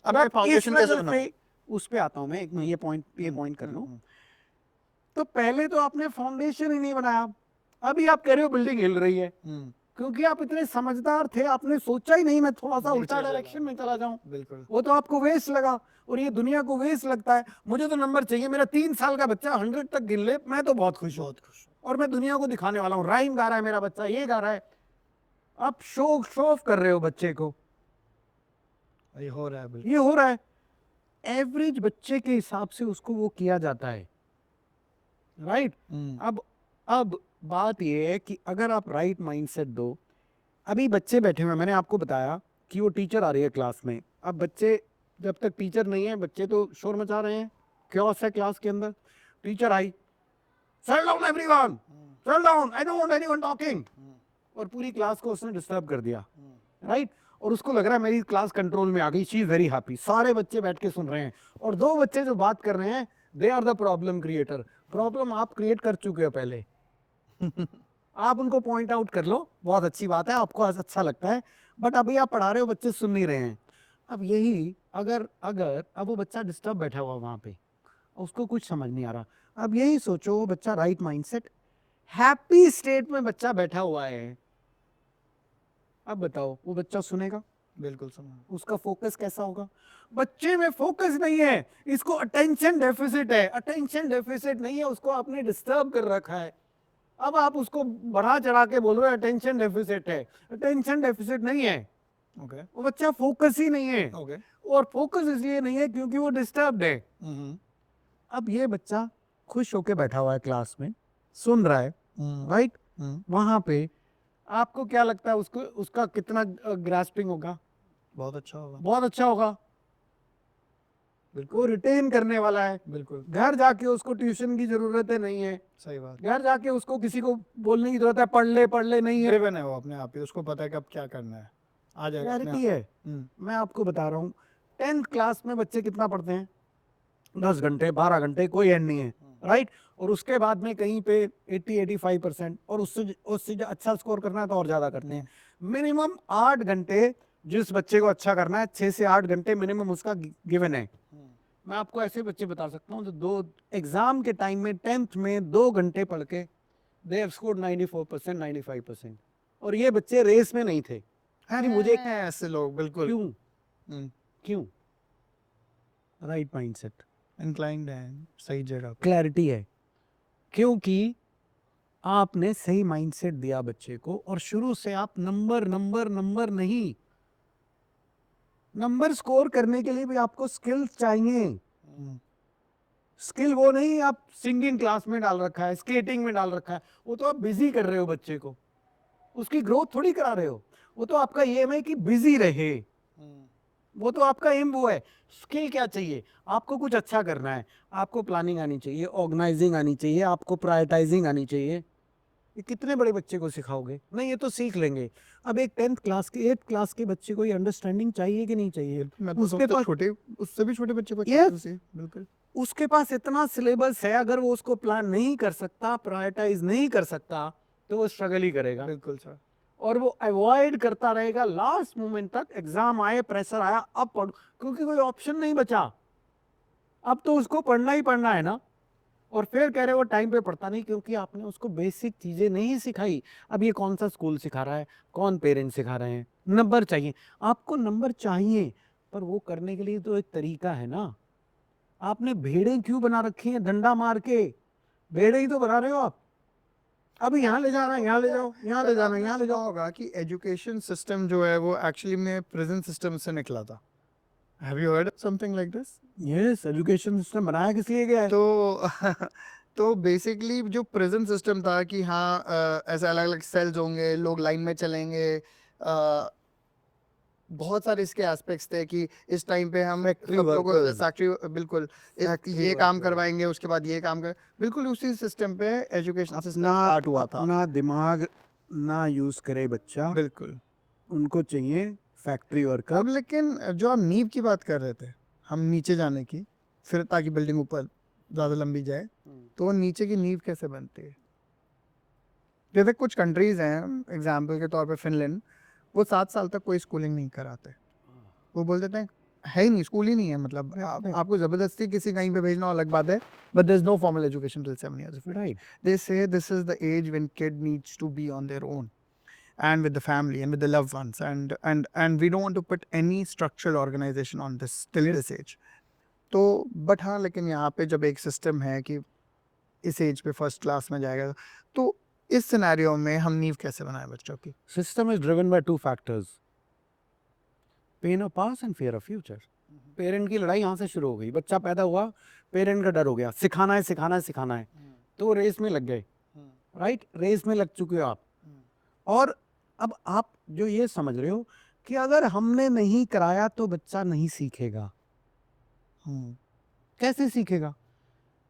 अब मैं फाउंडेशन कैसे बनाऊं? उस पे आता हूं मैं, ये पॉइंट कर लूं। तो पहले तो आपने फाउंडेशन ही नहीं बनाया, अभी आप कह रहे हो बिल्डिंग हिल रही है, क्योंकि आप इतने समझदार थे, आपने सोचा ही नहीं मैं थोड़ा सा उल्टा डायरेक्शन में चला जाऊं। बिल्कुल। वो तो आपको वेस्ट लगा, और ये दुनिया को वेस्ट लगता है। मुझे तो नंबर चाहिए, मेरा 3 साल का बच्चा 100 तक गिन ले, मैं तो बहुत खुश हूँ, और मैं दुनिया को दिखाने वाला हूँ, राइम गा रहा है मेरा बच्चा, ये गा रहा है। आप शो ऑफ कर रहे हो बच्चे को, ये हो रहा है, बिल्कुल। ये हो रहा है। एवरेज बच्चे के हिसाब से उसको वो किया जाता है, राइट? अब बात ये है कि अगर आप राइट माइंडसेट दो, अभी बच्चे बैठे हुए हैं, मैंने आपको बताया कि वो टीचर आ रही है क्लास में। अब बच्चे, जब तक टीचर नहीं है, बच्चे तो शोर मचा रहे हैं, क्योस है क्लास के अंदर। Teacher I, settle down everyone, settle down, I don't want anyone talking, और पूरी क्लास को उसने डिस्टर्ब कर दिया, राइट? और उसको लग रहा है मेरी क्लास कंट्रोल में आ गई, शी इज वेरी हैप्पी, सारे बच्चे बैठ के सुन रहे हैं, और दो बच्चे जो बात कर रहे हैं, they are the problem creator. Problem आप क्रिएट कर चुके हो पहले। आप उनको पॉइंट आउट कर लो, बहुत अच्छी बात है, आपको अच्छा लगता है, बट अभी आप पढ़ा रहे हो, बच्चे सुन नहीं रहे हैं। अब यही अगर अगर अब वो बच्चा डिस्टर्ब बैठा हुआ वहां पे, उसको कुछ समझ नहीं आ रहा, अब यही सोचो वो बच्चा राइट माइंडसेट, हैप्पी स्टेट में बच्चा बैठा हुआ है, अब बताओ वो बच्चा सुनेगा? बिल्कुल सुना। उसका फोकस कैसा होगा? बच्चे में फोकस नहीं है, इसको अटेंशन डेफिसिट है। अटेंशन डेफिसिट नहीं है, उसको आपने डिस्टर्ब कर रखा है। अब आप उसको बढ़ा चढ़ा के बोल रहे हो अटेंशन डेफिसिट है, अटेंशन डेफिसिट नहीं है। ओके वो बच्चा फोकस ही नहीं है, ओके और फोकस इसलिए नहीं है क्योंकि वो डिस्टर्ब्ड है। अब ये बच्चा खुश होके बैठा हुआ है क्लास में, सुन रहा है, राइट? वहां पे आपको क्या लगता है उसको, उसका कितना ग्रास्पिंग होगा? बहुत अच्छा होगा। बहुत अच्छा होगा, वो रिटेन करने वाला है। बिल्कुल घर जाके उसको ट्यूशन की जरूरत है नहीं है, सही बात। घर जाके उसको किसी को बोलने की जरूरत है पढ़ ले नहीं है। ड्रिवन है वो अपने आप ही, उसको पता है कब क्या करना है, आ जाएगा अपने क्लैरिटी है। आप। मैं आपको बता रहा हूँ, 10th क्लास में बच्चे कितना पढ़ते हैं? 10 घंटे 12 घंटे, कोई एंड नहीं है, राइट? और उसके बाद में कहीं पे 80-85%, और उससे अच्छा स्कोर करना है तो और ज्यादा करते हैं। मिनिमम 8 घंटे जिस बच्चे को अच्छा करना है, 6 से 8 घंटे मिनिमम उसका गिवन है। मैं आपको ऐसे बच्चे बता सकता हूँ जो दो एग्जाम के टाइम में 10th में 2 घंटे पढ़ के दे हैव स्कोर्ड 94%, 95%, और ये बच्चे रेस में नहीं थे। अरे मुझे ऐसे लोग बिल्कुल क्यों? क्यों? राइट माइंडसेट, इंक्लाइंड है सही जगह पे। क्लैरिटी है, क्योंकि आपने सही माइंडसेट दिया बच्चे को, और शुरू से आप नंबर नंबर नंबर नहीं, नंबर स्कोर करने के लिए भी आपको स्किल्स चाहिए। स्किल वो नहीं आप सिंगिंग क्लास में डाल रखा है, स्केटिंग में डाल रखा है, वो तो आप बिजी कर रहे हो बच्चे को, उसकी ग्रोथ थोड़ी करा रहे हो। वो तो आपका एम है कि बिजी रहे, वो तो आपका एम वो है। स्किल क्या चाहिए? आपको कुछ अच्छा करना है, आपको प्लानिंग आनी चाहिए, ऑर्गेनाइजिंग आनी चाहिए, आपको प्रायोरिटाइजिंग आनी चाहिए। ये कितने बड़े बच्चे को सिखाओगे? नहीं, ये तो सीख लेंगे। अब एक 10th क्लास के 8th क्लास के बच्चे को ये अंडरस्टैंडिंग चाहिए कि नहीं चाहिए? मैं तो उसके पास छोटे, उससे भी छोटे बच्चे को Yes. बिल्कुल उसके पास इतना सिलेबस है, अगर वो उसको प्लान नहीं कर सकता, प्रायोरिटाइज नहीं कर सकता, तो वो स्ट्रगल ही करेगा। बिल्कुल सर। और वो अवॉइड करता रहेगा लास्ट मोमेंट तक, एग्जाम आए, प्रेशर आया, अब पढ़ो, क्योंकि कोई ऑप्शन नहीं बचा। अब तो उसको पढ़ना ही पढ़ना है ना, और फिर कह रहे वो टाइम पे पढ़ता नहीं, क्योंकि आपने उसको बेसिक चीजें नहीं सिखाई। अब ये कौन सा स्कूल सिखा रहा है, कौन पेरेंट्स सिखा रहे हैं? नंबर चाहिए, आपको नंबर चाहिए, पर वो करने के लिए तो एक तरीका है ना। आपने भेड़ें क्यों बना रखी हैं डंडा मार के? भेड़ें ही तो बना रहे हो आप। अभी यहाँ ले जाना, यहाँ ले जाओ, यहाँ ले जाना, यहाँ ले जाओ। होगा कि एजुकेशन सिस्टम जो है वो एक्चुअली में प्रिजन सिस्टम से निकला था। Have you heard something like this? Yes, education system बनाया किस लिए गया है? तो तो बेसिकली जो प्रिजन सिस्टम था कि हाँ ऐसे अलग अलग सेल्स होंगे, लोग लाइन में चलेंगे, बहुत सारे इसके एस्पेक्ट्स थे कि इस टाइम पे हम Factory सब लोगों workers. फैक्ट्री बिल्कुल ये काम करवाएंगे, उसके बाद ये काम कर, बिल्कुल उसी सिस्टम पे एजुकेशन सिस्टम स्टार्ट हुआ था। अपना दिमाग ना यूज करे बच्चा, बिल्कुल। उनको चाहिए फैक्ट्री वर्कर। अब लेकिन जो आप नींव की बात कर रहे थे, हम नीचे जाने की, फिर ताकि बिल्डिंग ऊपर ज़्यादा लंबी जाए, तो नीचे की नींव कैसे बनती है? जैसे कुछ कंट्रीज हैं, एग्जाम्पल के तौर पे फिनलैंड, वो 7 साल तक कोई स्कूलिंग नहीं कराते। वो बोल देते हैं है ही नहीं, स्कूल ही नहीं है, मतलब आपको जबरदस्ती किसी कहीं पे भेजना अलग बात है, but there is no formal education till 7 years of age. Right. They say this is the age when kid needs to be on their own and with the family and with the loved ones, and we don't want to put any structural organization on this till this age. तो but हाँ, लेकिन यहाँ पे जब एक system है कि इस एज पे फर्स्ट क्लास में जाएगा, तो इस सिनेरियो में हम नींव कैसे बनाए बच्चों की? System is driven by two factors: pain of past and fear of future. Parent की लड़ाई यहाँ से शुरू हो गई। बच्चा पैदा हुआ, पेरेंट का डर हो गया, सिखाना है सिखाना है सिखाना है, तो रेस में लग गए। राइट, रेस में लग चुके हो आप। और अब आप जो ये समझ रहे हो कि अगर हमने नहीं कराया तो बच्चा नहीं सीखेगा। कैसे सीखेगा?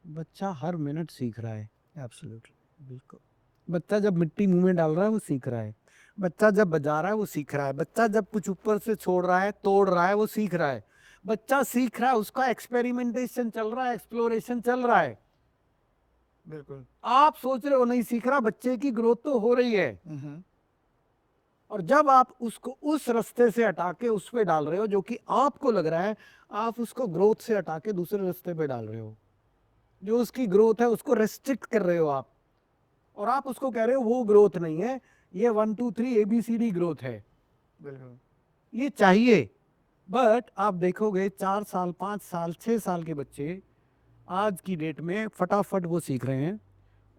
बच्चा हर मिनट सीख रहा है। एब्सोल्युटली, बिल्कुल। बच्चा जब मिट्टी मुंह में डाल रहा है वो सीख रहा है, बच्चा जब बजा रहा है वो सीख रहा है, बच्चा जब कुछ ऊपर से छोड़ रहा है, तोड़ रहा है, वो सीख रहा है। बच्चा सीख रहा है, उसका एक्सपेरिमेंटेशन चल रहा है, एक्सप्लोरेशन चल रहा है। बिल्कुल। आप सोच रहे हो नहीं सीख रहा, बच्चे की ग्रोथ तो हो रही है। और जब आप उसको उस रास्ते से हटा के उस पे डाल रहे हो जो कि आपको लग रहा है, आप उसको ग्रोथ से हटा के दूसरे रास्ते पे डाल रहे हो। जो उसकी ग्रोथ है उसको रेस्ट्रिक्ट कर रहे हो आप, और आप उसको कह रहे हो वो ग्रोथ नहीं है, ये 1 2 3 ABCD ग्रोथ है। बिल्कुल। ये चाहिए। बट आप देखोगे 4 साल 5 साल 6 साल के बच्चे आज की डेट में फटाफट वो सीख रहे हैं,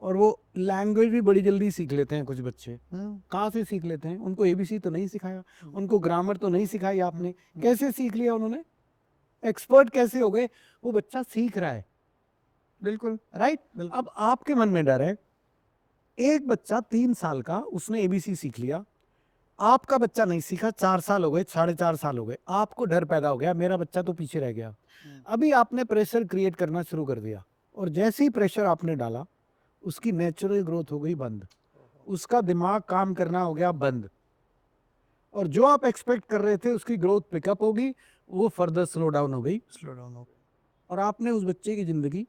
और वो लैंग्वेज भी बड़ी जल्दी सीख लेते हैं। कुछ बच्चे कहाँ से सीख लेते हैं? उनको ABC तो नहीं सिखाया, उनको ग्रामर तो नहीं सिखाई आपने, कैसे सीख लिया उन्होंने? एक्सपर्ट कैसे हो गए? वो बच्चा सीख रहा है। बिल्कुल। राइट। अब आपके मन में डर है, एक बच्चा 3 साल का, उसने ABC सीख लिया, आपका बच्चा नहीं सीखा, 4 साल हो गए, 4.5 साल हो गए, आपको डर पैदा हो गया मेरा बच्चा तो पीछे रह गया। अभी आपने प्रेशर क्रिएट करना शुरू कर दिया, और जैसे ही प्रेशर आपने डाला उसकी नेचुरल ग्रोथ हो गई बंद, उसका दिमाग काम करना हो गया बंद, और जो आप एक्सपेक्ट कर रहे थे उसकी ग्रोथ पिकअप होगी, वो फर्दर स्लो डाउन हो गई। और आपने उस बच्चे की जिंदगी,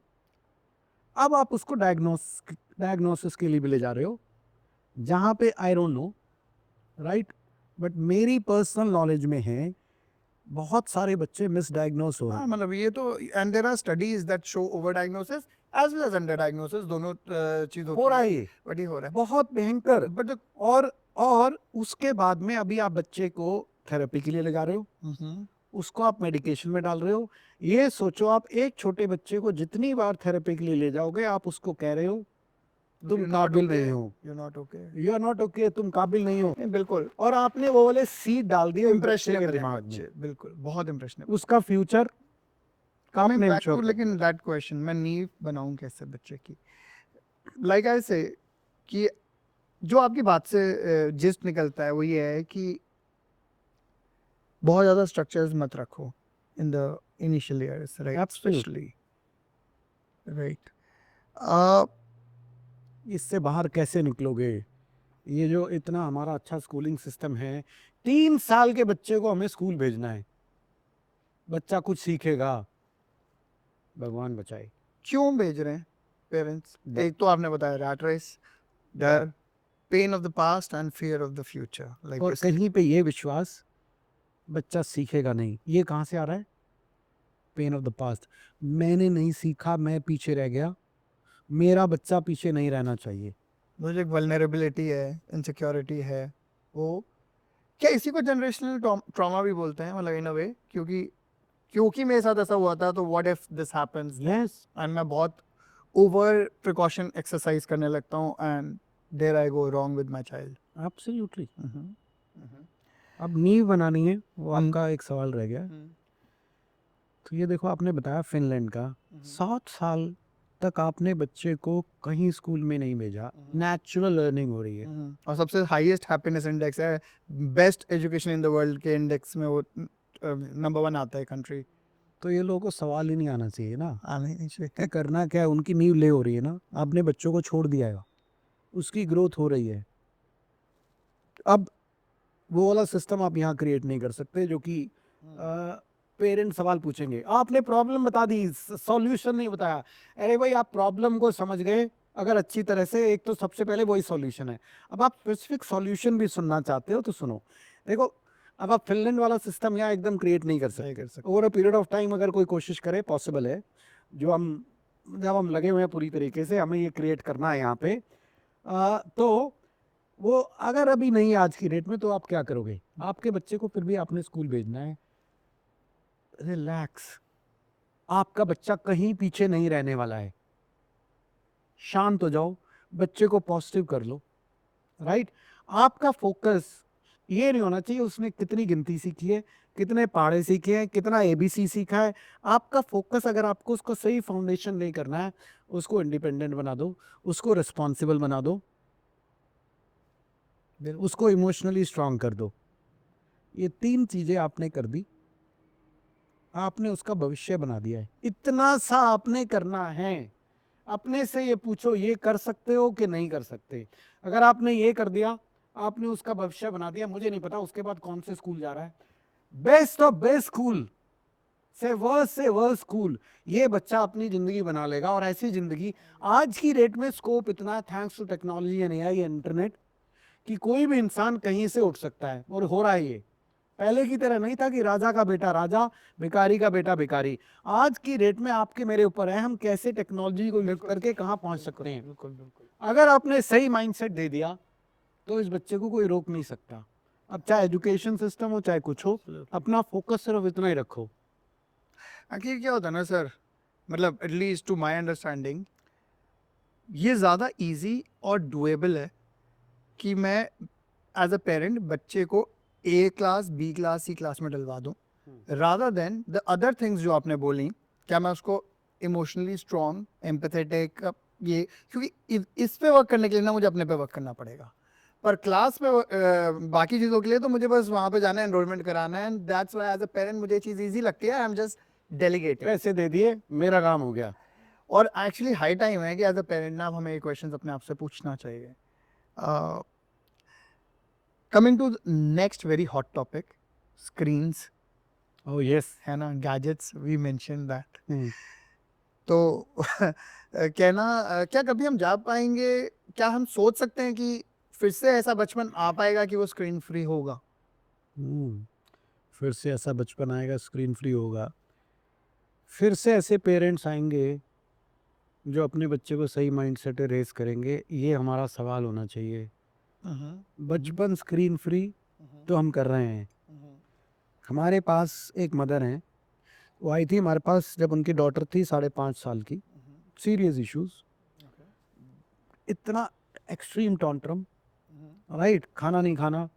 अब आप उसको डायग्नोसिस के लिए भी ले जा रहे हो, जहां पे I don't know, right, but मेरी पर्सनल नॉलेज में है बहुत सारे बच्चे मिसडायग्नोस हो रहे हैं। मतलब ये तो, and there are studies that show over diagnosis as well as under diagnosis, दोनों चीज हो रहा है ये, बट ये हो रहा है बहुत भयंकर। बट और उसके बाद में अभी आप बच्चे को थेरेपी के लिए ले जा रहे हो, उसको आप मेडिकेशन में डाल रहे हो। ये सोचो, आप एक छोटे बच्चे को जितनी बार थेरेपी के लिए ले जाओगे, आप उसको कह रहे हो तुम काबिल नहीं हो, you not okay, you are not okay, तुम काबिल नहीं हो। बिल्कुल। और आपने वो वाले सीड डाल दिए इम्प्रेशन के दिमाग में, बिल्कुल, बहुत इम्प्रेशन। उसका फ्यूचर कमिंग आपने बैक टू, इंश्योर कर लेकिन दैट क्वेश्चन, मैं नींव बनाऊं कैसे बच्चे की? लाइक आई से कि जो आपकी बात से जिस्ट निकलता है वो ये है कि बहुत ज़्यादा स्ट्रक्चर्स मत रखो in the initial years, right? Absolutely. Right. इससे बाहर कैसे निकलोगे? ये जो इतना हमारा अच्छा स्कूलिंग सिस्टम है, 3 साल के बच्चे को हमें स्कूल भेजना है, बच्चा कुछ सीखेगा, भगवान बचाए। क्यों भेज रहे हैं पेरेंट्स? एक तो आपने बताया रैट रेस, डर, pain of the past and fear of the future, like और कहीं पे ये विश्वास बच्चा सीखेगा नहीं। ये कहाँ से आ रहा है? पेन ऑफ द पास्ट, मैंने नहीं सीखा, मैं पीछे रह गया, मेरा बच्चा पीछे नहीं रहना चाहिए। मुझे एक वल्नरेबिलिटी है, इनसिक्योरिटी है, वो क्या इसी को जनरेशनल ट्रॉमा भी बोलते हैं, मतलब इन अ वे, क्योंकि मेरे साथ ऐसा हुआ था, तो what if this happens, yes, and मैं बहुत ओवर प्रिकॉशन एक्सरसाइज करने लगता हूँ, and there I go wrong with my child. Absolutely. अब नींव बनानी है, वो आपका एक सवाल रह गया। तो ये देखो, आपने बताया फिनलैंड का, 7 साल तक आपने बच्चे को कहीं स्कूल में नहीं भेजा, नेचुरल लर्निंग हो रही है। और सबसे हाईएस्ट हैप्पीनेस इंडेक्स है, best education in the world के इंडेक्स में वो नंबर 1 आता है कंट्री। तो ये लोगों को सवाल ही नहीं आना चाहिए ना, आने नहीं चाहिए। क्या करना क्या है, उनकी नींव ले हो रही है ना, आपने बच्चों को छोड़ दिया है, उसकी ग्रोथ हो रही है। अब वो वाला सिस्टम आप यहाँ क्रिएट नहीं कर सकते जो कि पेरेंट सवाल पूछेंगे, आपने प्रॉब्लम बता दी, सॉल्यूशन नहीं बताया। अरे भाई, आप प्रॉब्लम को समझ गए अगर अच्छी तरह से, एक तो सबसे पहले वही सॉल्यूशन है। अब आप स्पेसिफिक सॉल्यूशन भी सुनना चाहते हो तो सुनो। देखो, अब आप फिनलैंड वाला सिस्टम यहाँ एकदम क्रिएट नहीं कर सकते। Over a period of time अगर कोई कोशिश करे, पॉसिबल है। जो जब हम लगे हुए हैं पूरी तरीके से, हमें ये क्रिएट करना है यहाँ पे, तो वो अगर अभी नहीं आज की डेट में, तो आप क्या करोगे? आपके बच्चे को फिर भी आपने स्कूल भेजना है। रिलैक्स, आपका बच्चा कहीं पीछे नहीं रहने वाला है। शांत हो जाओ, बच्चे को पॉजिटिव कर लो, राइट? आपका फोकस ये नहीं होना चाहिए उसने कितनी गिनती सीखी है, कितने पहाड़े सीखे हैं, कितना एबीसी सीखा है। आपका फोकस, अगर आपको उसको सही फाउंडेशन नहीं करना है, उसको इंडिपेंडेंट बना दो, उसको रिस्पॉन्सिबल बना दो, उसको इमोशनली स्ट्रांग कर दो। ये 3 चीजें आपने कर दी, आपने उसका भविष्य बना दिया है। इतना सा आपने करना है। अपने से ये पूछो, ये कर सकते हो कि नहीं कर सकते। अगर आपने ये कर दिया, आपने उसका भविष्य बना दिया। मुझे नहीं पता उसके बाद कौन से स्कूल जा रहा है, बेस्ट ऑफ बेस्ट स्कूल से वर्स्ट स्कूल, ये बच्चा अपनी जिंदगी बना लेगा। और ऐसी जिंदगी, आज की रेट में स्कोप इतना है, thanks to technology and AI internet, कि कोई भी इंसान कहीं से उठ सकता है। और हो रहा है ये। पहले की तरह नहीं था कि राजा का बेटा राजा, भिखारी का बेटा भिखारी। आज की रेट में आपके मेरे ऊपर है, हम कैसे टेक्नोलॉजी को यूज करके कहां पहुंच सकते हैं। बिल्कुल बिल्कुल। अगर आपने सही माइंडसेट दे दिया तो इस बच्चे को कोई रोक नहीं सकता। अब चाहे एजुकेशन सिस्टम हो चाहे कुछ हो, अपना फोकस सिर्फ इतना ही रखो। आखिर क्या होता है ना सर, मतलब एटलीस्ट टू माय अंडरस्टैंडिंग ये ज़्यादा इजी और डुएबल है कि मैं एज अ पेरेंट बच्चे को A class B class C class में डलवा दूँ, rather than the other things जो आपने बोली। क्या मैं उसको इमोशनली स्ट्रॉन्ग, एम्पथेटिक, ये क्योंकि इस पे वर्क करने के लिए ना मुझे अपने पे वर्क करना पड़ेगा। पर क्लास में बाकी चीज़ों के लिए तो मुझे बस वहाँ पे जाना है, एनरोलमेंट कराना है। And that's why as a parent मुझे ये चीज़ ईजी लगती है। I am just delegating. पैसे दे दिए, मेरा काम हो गया। और एक्चुअली हाई टाइम है कि एज अ पेरेंट ना हमें ये क्वेश्चंस अपने आप से पूछना चाहिए। Coming to next very hot topic, screens, oh yes. है ना, गैजेट्स, वी मेंशन दैट। तो कहना क्या कभी हम जा पाएंगे, क्या हम सोच सकते हैं कि फिर से ऐसा बचपन आ पाएगा कि वो स्क्रीन फ्री होगा? फिर से ऐसा बचपन आएगा, स्क्रीन फ्री होगा। फिर से ऐसे पेरेंट्स आएंगे जो अपने बच्चे को सही माइंडसेट रेस करेंगे, ये हमारा सवाल होना चाहिए। बचपन स्क्रीन फ्री तो हम कर रहे हैं। हमारे पास एक मदर हैं, वो आई थी हमारे पास जब उनकी डॉटर थी 5.5 साल की, सीरियस इश्यूज, इतना एक्सट्रीम टॉन्ट्रम, राइट, खाना नहीं खाना,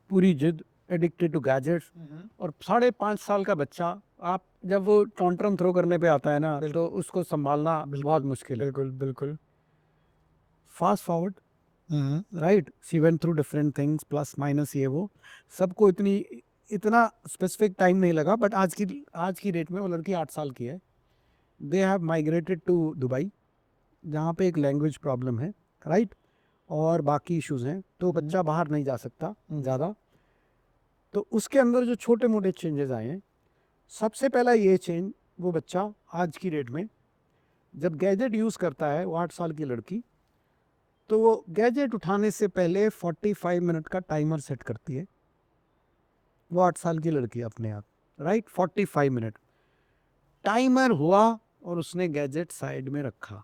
पूरी जिद, एडिक्टेड टू गैजेट्स। और 5.5 साल का बच्चा, आप जब वो टॉन्ट्रम थ्रो करने पे आता है ना, तो उसको संभालना बहुत मुश्किल है। बिल्कुल बिल्कुल। Fast forward, right, she went through different things, plus minus, ये वो सबको इतना स्पेसिफिक टाइम नहीं लगा। बट आज की डेट में वो लड़की 8 साल की है। They have migrated to Dubai, जहाँ पे एक लैंग्वेज प्रॉब्लम है, राइट, और बाकी इश्यूज हैं, तो बच्चा बाहर नहीं जा सकता ज़्यादा। तो उसके अंदर जो छोटे मोटे चेंजेस आए हैं, सबसे पहला ये चेंज, वो बच्चा आज की डेट में जब गैजेट यूज़ करता है, वो 8 साल की लड़की, तो वो गैजेट उठाने से पहले 45 मिनट का टाइमर सेट करती है। वो 8 साल की लड़की अपने आप, राइट, 45 मिनट टाइमर हुआ और उसने गैजेट साइड में रखा,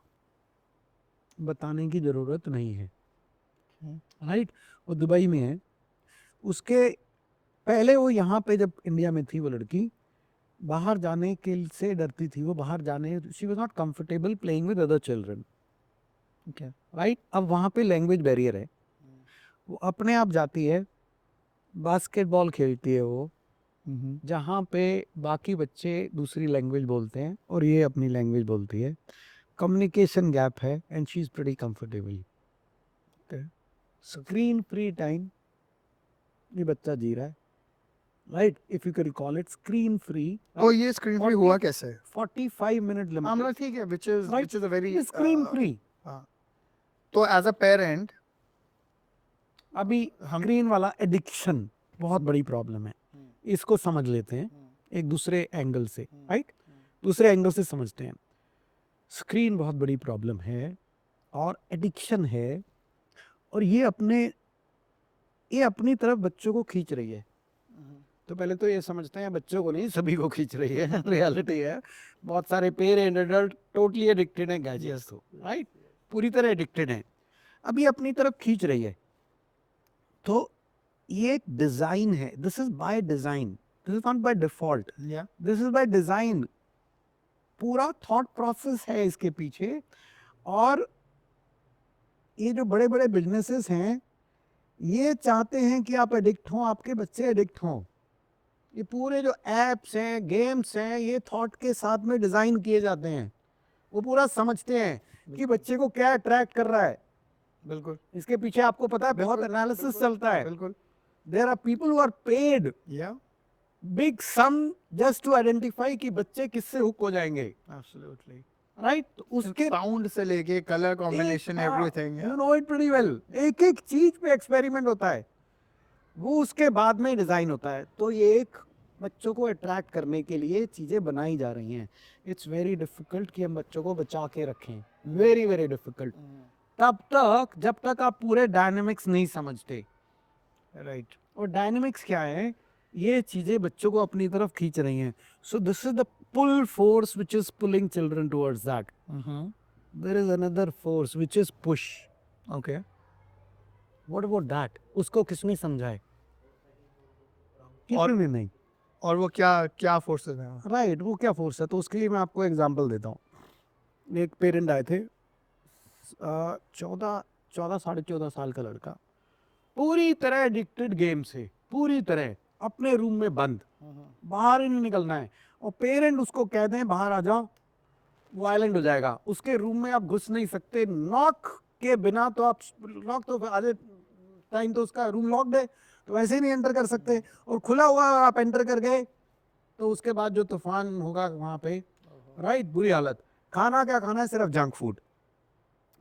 बताने की ज़रूरत नहीं है, राइट। वो दुबई में है। उसके पहले वो यहाँ पे जब इंडिया में थी, वो लड़की बाहर जाने के से डरती थी। वो बाहर जाने, she was not comfortable playing with other children, right. अब वहाँ पे लैंग्वेज बैरियर है, वो अपने आप जाती है, बास्केटबॉल खेलती है वो, जहाँ पे बाकी बच्चे दूसरी लैंग्वेज बोलते हैं और ये अपनी लैंग्वेज बोलती है। कम्युनिकेशन गैप है, and she is pretty comfortable. Screen free time ये बच्चा जी रहा है, right, if you can call it screen free. तो ये स्क्रीन फ्री हुआ कैसे? 45 मिनट मतलब ठीक है, which is a very screen free. तो एज अ पेरेंट अभी स्क्रीन वाला एडिक्शन बहुत बड़ी प्रॉब्लम है, इसको समझ लेते हैं एक दूसरे एंगल से, राइट, दूसरे एंगल से समझते हैं। स्क्रीन बहुत बड़ी प्रॉब्लम है और एडिक्शन है, और ये अपनी तरफ बच्चों को खींच रही है। तो पहले तो ये समझते हैं बच्चों को नहीं, सभी को खींच रही है। रियलिटी है बहुत सारे पेरेंट एडल्ट टोटली एडिक्टेड हैं गैजेट्स को, राइट, पूरी तरह एडिक्टेड हैं। अभी अपनी तरफ खींच रही है, तो ये एक डिजाइन है, this is by design, this is not by default, this is by design. पूरा थॉट प्रोसेस है इसके पीछे। और ये जो बड़े बड़े बिजनेसेस हैं, ये चाहते हैं कि आप एडिक्ट हों, आपके बच्चे एडिक्ट हों। ये पूरे जो एप्स हैं, गेम्स हैं, ये थॉट के साथ में डिजाइन किए जाते हैं। वो पूरा समझते हैं कि बच्चे को क्या अट्रैक्ट कर रहा है। बिल्कुल इसके पीछे आपको पता है बहुत एनालिसिस चलता है। बिल्कुल there are people who are paid या big sum just to identify कि बच्चे किससे हुक हो जाएंगे, एब्सोल्युटली राइट? तो उसके साउंड से लेके colour combination everything you know it pretty well. एक एक चीज पे एक्सपेरिमेंट होता है, वो उसके बाद में डिजाइन होता है। तो ये एक बच्चों को अट्रैक्ट करने के लिए चीजें बनाई जा रही हैं। इट्स वेरी डिफिकल्ट कि हम बच्चों को बचा के रखें, वेरी वेरी डिफिकल्ट। तब तक जब तक आप पूरे डायनेमिक्स नहीं समझते। राइट और डायनेमिक्स क्या है? ये चीजें बच्चों को अपनी तरफ खींच रही हैं। So this is the pull force which is pulling children towards that. There is another force which is push. Okay what about that? उसको किसने समझाए? और- किसी ने नहीं। और वो क्या क्या फोर्सेस हैं राइट, वो क्या फोर्स है? तो उसके लिए मैं आपको एग्जांपल देता हूँ। एक पेरेंट आए थे, 14 साढ़े 14 साल का लड़का, पूरी तरह एडिक्टेड गेम से, पूरी तरह अपने रूम में बंद, बाहर ही नहीं निकलना है। और पेरेंट उसको कहते हैं बाहर आ जाओ, वायलेंट हो जाएगा। उसके रूम में आप घुस नहीं सकते, नॉक के बिना। तो आप लॉक तो आधे टाइम तो उसका रूम लॉक्ड है, तो वैसे ही नहीं एंटर कर सकते। और खुला हुआ आप एंटर कर गए तो उसके बाद जो तूफान होगा वहां पे, राइट, बुरी हालत। खाना क्या खाना है? सिर्फ जंक फूड।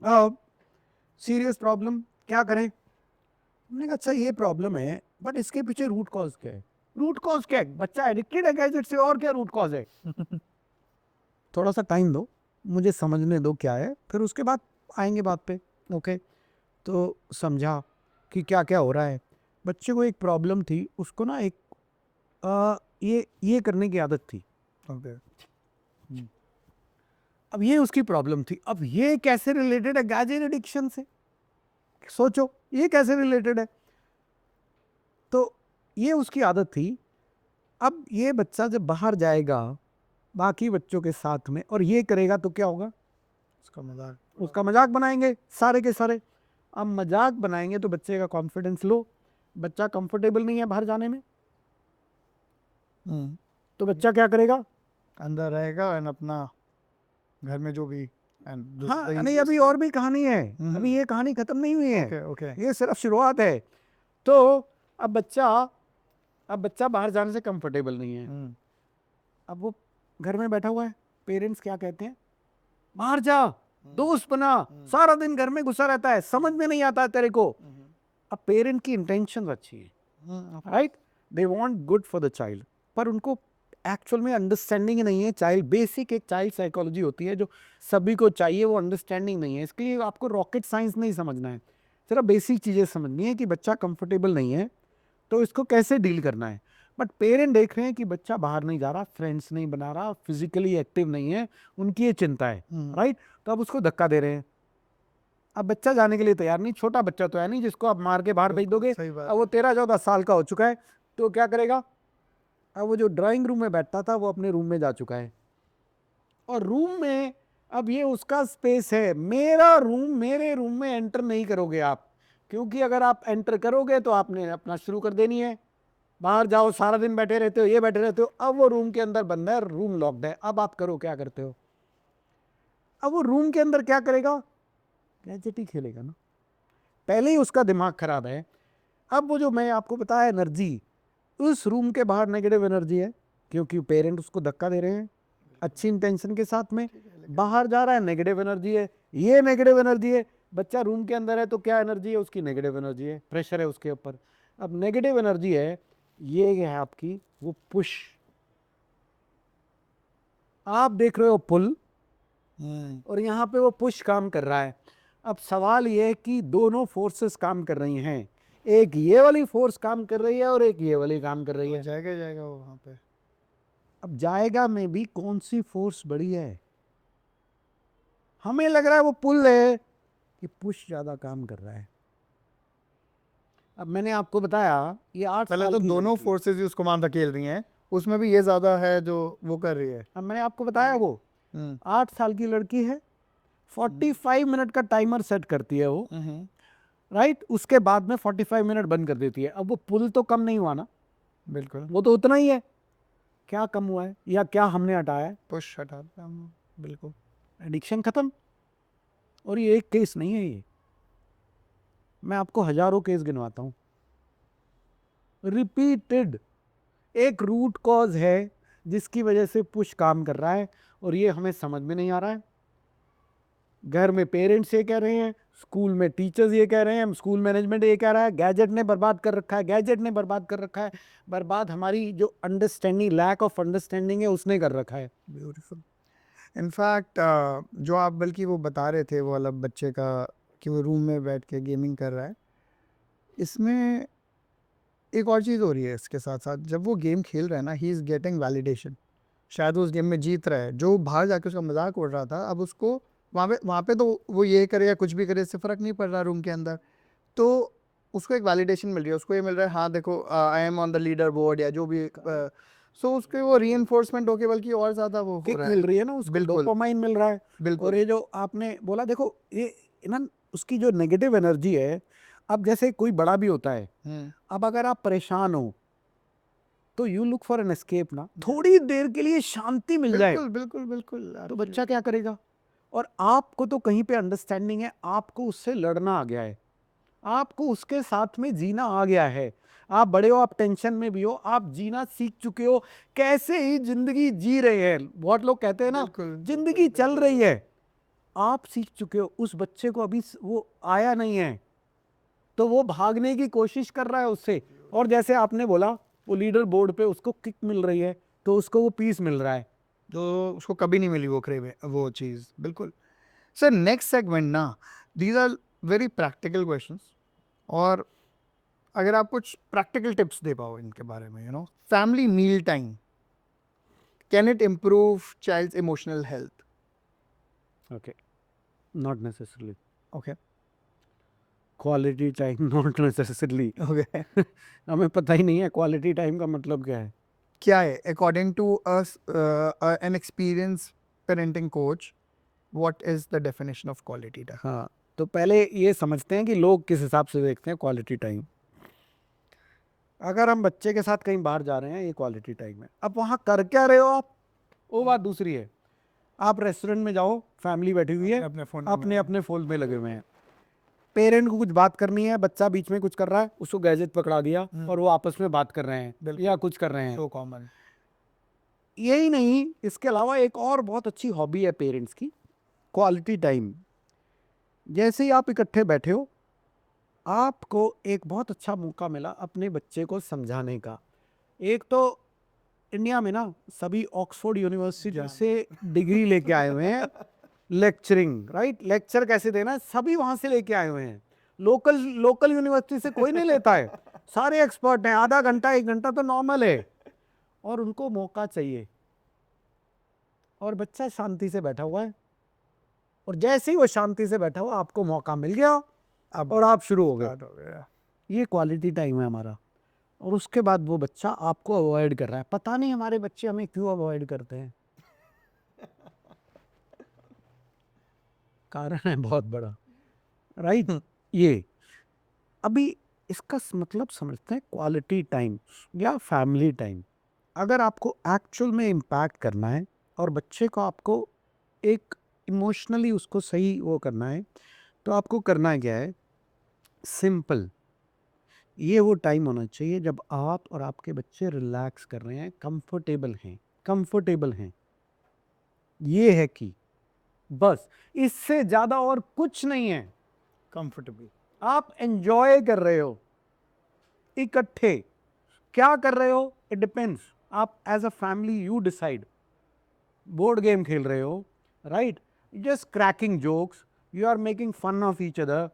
अब सीरियस प्रॉब्लम, क्या करें? हमने कहा अच्छा ये प्रॉब्लम है, बट इसके पीछे रूट कॉज क्या है? रूट कॉज क्या है? बच्चा एडिक्टेड है गैजेट से, और क्या रूट कॉज है? थोड़ा सा टाइम दो, मुझे समझने दो क्या है, फिर उसके बाद आएंगे बात पे। ओके, तो समझा कि क्या क्या हो रहा है। बच्चे को एक प्रॉब्लम थी, उसको ना एक ये करने की आदत थी। ओके अब ये उसकी प्रॉब्लम थी। अब ये कैसे रिलेटेड है गैजेट एडिक्शन से? सोचो ये कैसे रिलेटेड है? तो ये उसकी आदत थी। अब ये बच्चा जब बाहर जाएगा बाकी बच्चों के साथ में और ये करेगा तो क्या होगा? उसका मजाक बनाएंगे सारे के सारे। अब मजाक बनाएंगे तो बच्चे का कॉन्फिडेंस लो, बच्चा कंफर्टेबल नहीं है बाहर जाने में, तो बच्चा क्या करेगा? अंदर रहेगा एंड अपना घर में जो भी हाँ, नहीं, अभी और भी कहानी है। अभी ये कहानी खत्म नहीं हुई है। ओके ओके ये सिर्फ शुरुआत है। तो अब बच्चा बाहर जाने से कंफर्टेबल नहीं है। अब वो घर में बैठा हुआ है, पेरेंट्स क्या कहते हैं? बाहर जा, दोस्त बना, सारा दिन घर में घुसा रहता है, समझ में नहीं आता है तेरे को। अब पेरेंट की इंटेंशन अच्छी है, right, they want good for the child, पर उनको एक्चुअल में अंडरस्टैंडिंग नहीं है। चाइल्ड बेसिक एक चाइल्ड साइकोलॉजी होती है जो सभी को चाहिए, वो अंडरस्टैंडिंग नहीं है। इसके लिए आपको रॉकेट साइंस नहीं समझना है, सिर्फ बेसिक चीजें समझनी है कि बच्चा कंफर्टेबल नहीं है तो इसको कैसे डील करना है। बट पेरेंट देख रहे हैं कि बच्चा बाहर नहीं जा रहा, फ्रेंड्स नहीं बना रहा, फिजिकली एक्टिव नहीं है, उनकी ये चिंता है, राइट। तो अब उसको धक्का दे रहे हैं। अब बच्चा जाने के लिए तैयार नहीं, छोटा बच्चा तो है नहीं जिसको आप मार के बाहर भेज दोगे। सही बात अब वो 13-14 साल का हो चुका है, तो क्या करेगा? अब वो जो ड्राइंग रूम में बैठता था वो अपने रूम में जा चुका है, और रूम में अब ये उसका स्पेस है। मेरा रूम, मेरे रूम में एंटर नहीं करोगे आप, क्योंकि अगर आप एंटर करोगे तो आपने अपना शुरू कर देनी है। बाहर जाओ, सारा दिन बैठे रहते हो, ये बैठे रहते हो। अब वो रूम के अंदर बंद है, रूम लॉक्ड है। अब आप करो क्या करते हो? अब वो रूम के अंदर क्या करेगा? गैजेट ही खेलेगा ना। पहले ही उसका दिमाग खराब है। अब वो जो मैं आपको बताया एनर्जी, उस रूम के बाहर नेगेटिव एनर्जी है, क्योंकि पेरेंट उसको धक्का दे रहे हैं अच्छी इंटेंशन के साथ में। बाहर जा रहा है, नेगेटिव एनर्जी है, ये नेगेटिव एनर्जी है। बच्चा रूम के अंदर है तो क्या एनर्जी है उसकी? नेगेटिव एनर्जी है, प्रेशर है उसके ऊपर। अब नेगेटिव एनर्जी है, ये है आपकी वो पुश। आप देख रहे हो पुल, और यहाँ पे वो पुश काम कर रहा है। अब सवाल ये है कि दोनों फोर्सेस काम कर रही हैं, एक ये वाली फोर्स काम कर रही है और एक ये वाली काम कर रही है। जाएगा वो वहाँ पे। अब जाएगा में भी कौन सी फोर्स बड़ी है? हमें लग रहा है वो पुल है, कि पुश ज्यादा काम कर रहा है। अब मैंने आपको बताया ये 8 पहले साल तो की दोनों लड़की। फोर्सेस ही उसको मान धकेल रही हैं, उसमें भी ये ज्यादा है जो वो कर रही है। अब मैंने आपको बताया वो 8 साल की लड़की है, 45 मिनट का टाइमर सेट करती है वो, राइट। उसके बाद में 45 मिनट बंद कर देती है। अब वो पुल तो कम नहीं हुआ ना, बिल्कुल। वो तो उतना ही है, क्या कम हुआ है या क्या हमने हटाया है? पुश हटा दिया हम, बिल्कुल। एडिक्शन खत्म। और ये एक केस नहीं है, ये मैं आपको हजारों केस गिनवाता हूं, रिपीटेड। एक रूट कॉज है जिसकी वजह से पुश काम कर रहा है, और ये हमें समझ में नहीं आ रहा है। घर में पेरेंट्स ये कह रहे हैं, स्कूल में टीचर्स ये कह रहे हैं, स्कूल मैनेजमेंट ये कह रहा है, गैजेट ने बर्बाद कर रखा है, गैजेट ने बर्बाद कर रखा है। बर्बाद हमारी जो अंडरस्टैंडिंग, लैक ऑफ अंडरस्टैंडिंग है, उसने कर रखा है। ब्यूटीफुल। इनफैक्ट जो आप बल्कि वो बता रहे थे वो वाला बच्चे का, कि वो रूम में बैठ के गेमिंग कर रहा है, इसमें एक और चीज़ हो रही है इसके साथ साथ। जब वो गेम खेल रहा है ना, ही इज़ गेटिंग वैलिडेशन। शायद वो उस गेम में जीत रहा है, जो बाहर जाके उसका मजाक उड़ रहा था, अब उसको वहाँ पे तो वो ये करे या कुछ भी करे, इससे फ़र्क नहीं पड़ रहा रूम के अंदर। तो उसको एक वैलिडेशन मिल रही है, उसको ये मिल रहा है, हाँ देखो I am on the leader board या जो भी। सो उसके वो रीइंफोर्समेंट होके बल्कि और ज़्यादा वो हो किक रहा है। मिल रही है ना उसको, बिल्कुल, डोपामाइन मिल रहा है। और बिल्कुल। ये जो आपने बोला, देखो ये ना, उसकी जो नेगेटिव एनर्जी है, अब जैसे कोई बड़ा भी होता है, अब अगर आप परेशान हो तो you look for an escape ना, थोड़ी देर के लिए शांति मिल जाए बिल्कुल, बिल्कुल, बिल्कुल। तो बच्चा क्या करेगा? और आपको तो कहीं पे अंडरस्टैंडिंग है, आपको उससे लड़ना आ गया है, आपको उसके साथ में जीना आ गया है। आप बड़े हो, आप टेंशन में भी हो, आप जीना सीख चुके हो, कैसे ही जिंदगी जी रहे हैं। बहुत लोग कहते हैं ना, बिल्कुल, जिंदगी चल रही है, आप सीख चुके हो। उस बच्चे को अभी वो आया नहीं है, तो वो भागने की कोशिश कर रहा है उससे। और जैसे आपने बोला, वो लीडर बोर्ड पे उसको किक मिल रही है, तो उसको वो पीस मिल रहा है। तो उसको कभी नहीं मिली वो क्रेव, वो चीज़। बिल्कुल। सर नेक्स्ट सेगमेंट ना, these are very practical questions, और अगर आप कुछ प्रैक्टिकल टिप्स दे पाओ इनके बारे में, family meal time, can it improve child's emotional health? Okay, not necessarily. Okay, quality time, not necessarily. Okay. हमें पता ही नहीं है क्वालिटी टाइम का मतलब क्या है। क्या है according to us an experience parenting coach, what is the definition of quality time? हाँ, तो पहले ये समझते हैं कि लोग किस हिसाब से देखते हैं क्वालिटी टाइम। अगर हम बच्चे के साथ कहीं बाहर जा रहे हैं, ये क्वालिटी टाइम है। अब वहाँ कर क्या रहे हो आप, वो बात दूसरी है। आप रेस्टोरेंट में जाओ, फैमिली बैठी हुई है, अपने फोन अपने अपने फोन में लगे हुए हैं, पेरेंट को कुछ बात करनी है, बच्चा बीच में कुछ कर रहा है, उसको गैजेट पकड़ा दिया और वो आपस में बात कर रहे हैं या कुछ कर रहे हैं। So common. यही नहीं, इसके अलावा एक और बहुत अच्छी हॉबी है पेरेंट्स की, क्वालिटी टाइम। जैसे ही आप इकट्ठे बैठे हो, आपको एक बहुत अच्छा मौका मिला अपने बच्चे को समझाने का। एक तो इंडिया में ना सभी ऑक्सफोर्ड यूनिवर्सिटी से डिग्री लेके आए हुए हैं, लेक्चरिंग, राइट? लेक्चर कैसे देना, सभी वहां से लेके आए हुए हैं। लोकल लोकल यूनिवर्सिटी से कोई नहीं लेता है, सारे एक्सपर्ट हैं। आधा घंटा 1 घंटा तो नॉर्मल है, और उनको मौका चाहिए। और बच्चा शांति से बैठा हुआ है, और जैसे ही वो शांति से बैठा हुआ, आपको मौका मिल गया अब और आप शुरू हो गए। स्टार्ट हो गया। ये क्वालिटी टाइम है हमारा। और उसके बाद वो बच्चा आपको अवॉइड कर रहा है। पता नहीं हमारे बच्चे हमें क्यों अवॉइड करते हैं, कारण है बहुत बड़ा, राइट? ये अभी इसका मतलब समझते हैं, क्वालिटी टाइम या फैमिली टाइम। अगर आपको एक्चुअल में इम्पैक्ट करना है और बच्चे को आपको एक इमोशनली उसको सही वो करना है, तो आपको करना क्या है? सिंपल, ये वो टाइम होना चाहिए जब आप और आपके बच्चे रिलैक्स कर रहे हैं, कंफर्टेबल हैं, कंफर्टेबल हैं। ये है कि बस, इससे ज्यादा और कुछ नहीं है। कंफर्टेबल। आप एंजॉय कर रहे हो, इकट्ठे क्या कर रहे हो, इट डिपेंड्स। आप as a family you decide. Board game खेल रहे हो, right? Just cracking jokes, you are making fun of each other,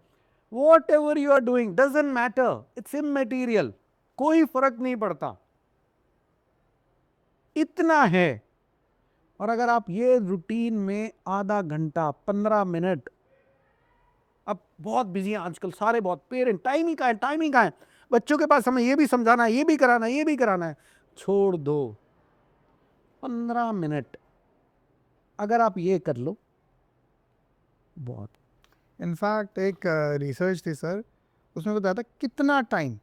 whatever you are doing doesn't matter, it's immaterial, कोई फर्क नहीं पड़ता, इतना है। और अगर आप ये रूटीन में आधा घंटा 15 मिनट, अब बहुत बिजी हैं आजकल सारे, बहुत पेरेंट, टाइम ही कहाँ है, टाइम ही कहाँ है, बच्चों के पास हमें ये भी समझाना है, ये भी कराना है, ये भी कराना है। छोड़ दो, 15 मिनट अगर आप ये कर लो, बहुत। इनफैक्ट एक रिसर्च थी सर, उसमें बताया था कितना टाइम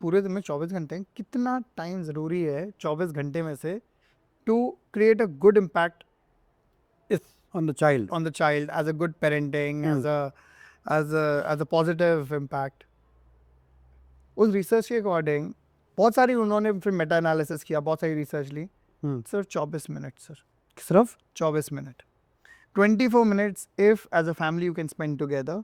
पूरे दिन में 24 घंटे हैं, कितना टाइम ज़रूरी है 24 घंटे में से to create a good impact on the child. on the child as a good parenting, as a positive impact. उस रिसर्च के अकॉर्डिंग बहुत सारी उन्होंने फिर मेटा एनालिसिस किया, बहुत सारी रिसर्च ली, सिर्फ 24 मिनट सर, सिर्फ 24 minute, 24 minutes if as a family you can spend together.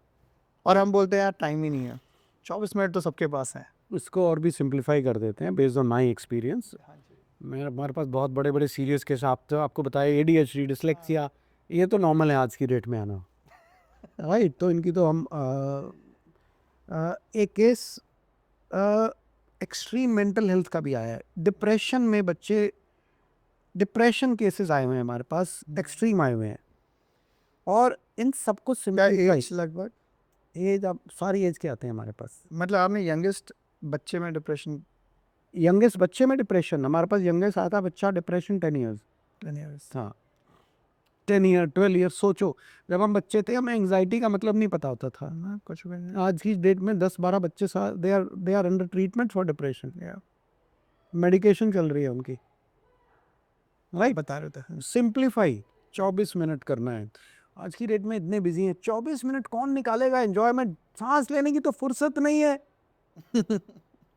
और हम बोलते हैं यार टाइम ही नहीं है, 24 मिनट तो सबके पास है। इसको और भी सिंप्लीफाई कर देते हैं बेस्ड ऑन माय एक्सपीरियंस। मेरे हमारे पास बहुत बड़े बड़े सीरियस केस, आप तो आपको बताया ADHD, डिसलेक्सिया, ये तो नॉर्मल है आज की डेट में आना, राइट। तो इनकी तो हम एक केस एक्सट्रीम मेंटल हेल्थ का भी आया है, डिप्रेशन में बच्चे, डिप्रेशन केसेस आए हुए हैं हमारे पास, एक्सट्रीम आए हुए हैं। और इन सबको एज लगभग एज, आप सारी एज के आते हैं हमारे पास। मतलब आपने यंगेस्ट बच्चे में डिप्रेशन, यंगेस्ट बच्चे में डिप्रेशन, हमारे पास यंगेस्ट आता बच्चा डिप्रेशन 10 ईयर्स, हाँ 10 ईयर 12 ईयर। सोचो जब हम बच्चे थे हमें एंग्जाइटी का मतलब नहीं पता होता था, ना कुछ भी नहीं। आज की डेट में 10-12 बच्चे they are under treatment for depression, medication चल रही है उनकी, राइट। बता रहे थे सिंप्लीफाई 24 मिनट करना है। आज की डेट में इतने बिजी हैं, 24 मिनट कौन निकालेगा एंजॉयमेंट, सांस लेने की तो फुर्सत नहीं है।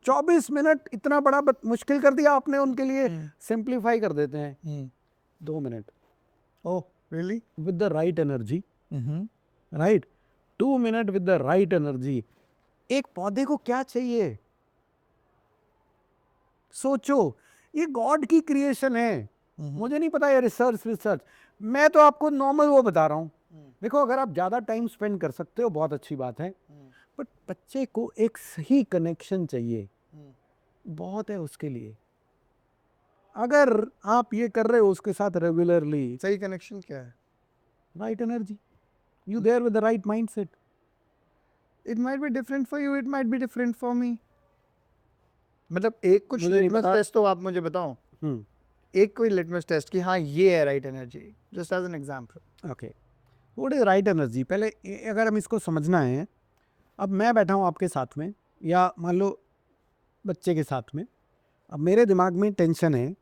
24 मिनट इतना बड़ा मुश्किल कर दिया आपने उनके लिए, सिंप्लीफाई कर देते हैं 2 minute. Oh really? With the right energy, right, 2 minute with the right energy. एक पौधे को क्या चाहिए, सोचो, ये गॉड की क्रिएशन है। मुझे नहीं पता ये रिसर्च, मैं तो आपको नॉर्मल वो बता रहा हूँ। देखो अगर आप ज़्यादा टाइम स्पेंड कर सकते हो बहुत अच्छी बात है, बट बच्चे को एक सही कनेक्शन चाहिए, बहुत है उसके लिए। अगर आप ये कर रहे हो उसके साथ रेगुलरली, सही कनेक्शन क्या है? Right energy, you there with the right mindset. It might be different for you, it might be different for me. मतलब एक कुछ मुझे नहीं लिटमस पता। टेस्ट तो आप मुझे बताओ, एक कोई लिटमस टेस्ट कि हाँ ये है right energy, just as an example. Okay, what is right energy? पहले अगर हम इसको समझना है, अब मैं बैठा हूँ आपके साथ में या मान लो बच्चे के साथ में, अब मेरे दिमाग में टेंशन है,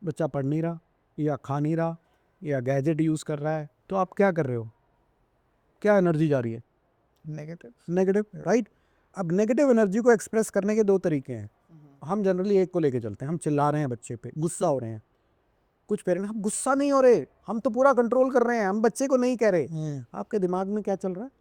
बच्चा पढ़ नहीं रहा या खा नहीं रहा या गैजेट यूज़ कर रहा है, तो आप क्या कर रहे हो, क्या एनर्जी जा रही है? नेगेटिव। Negative, right. अब नेगेटिव एनर्जी को एक्सप्रेस करने के 2 तरीके हैं। हम जनरली एक को लेके चलते हैं, हम चिल्ला रहे हैं बच्चे पे, गुस्सा हो रहे हैं। कुछ पेरेंट्स, हम गुस्सा नहीं हो रहे, हम तो पूरा कंट्रोल कर रहे हैं, हम बच्चे को नहीं कह रहे। आपके दिमाग में क्या चल रहा है?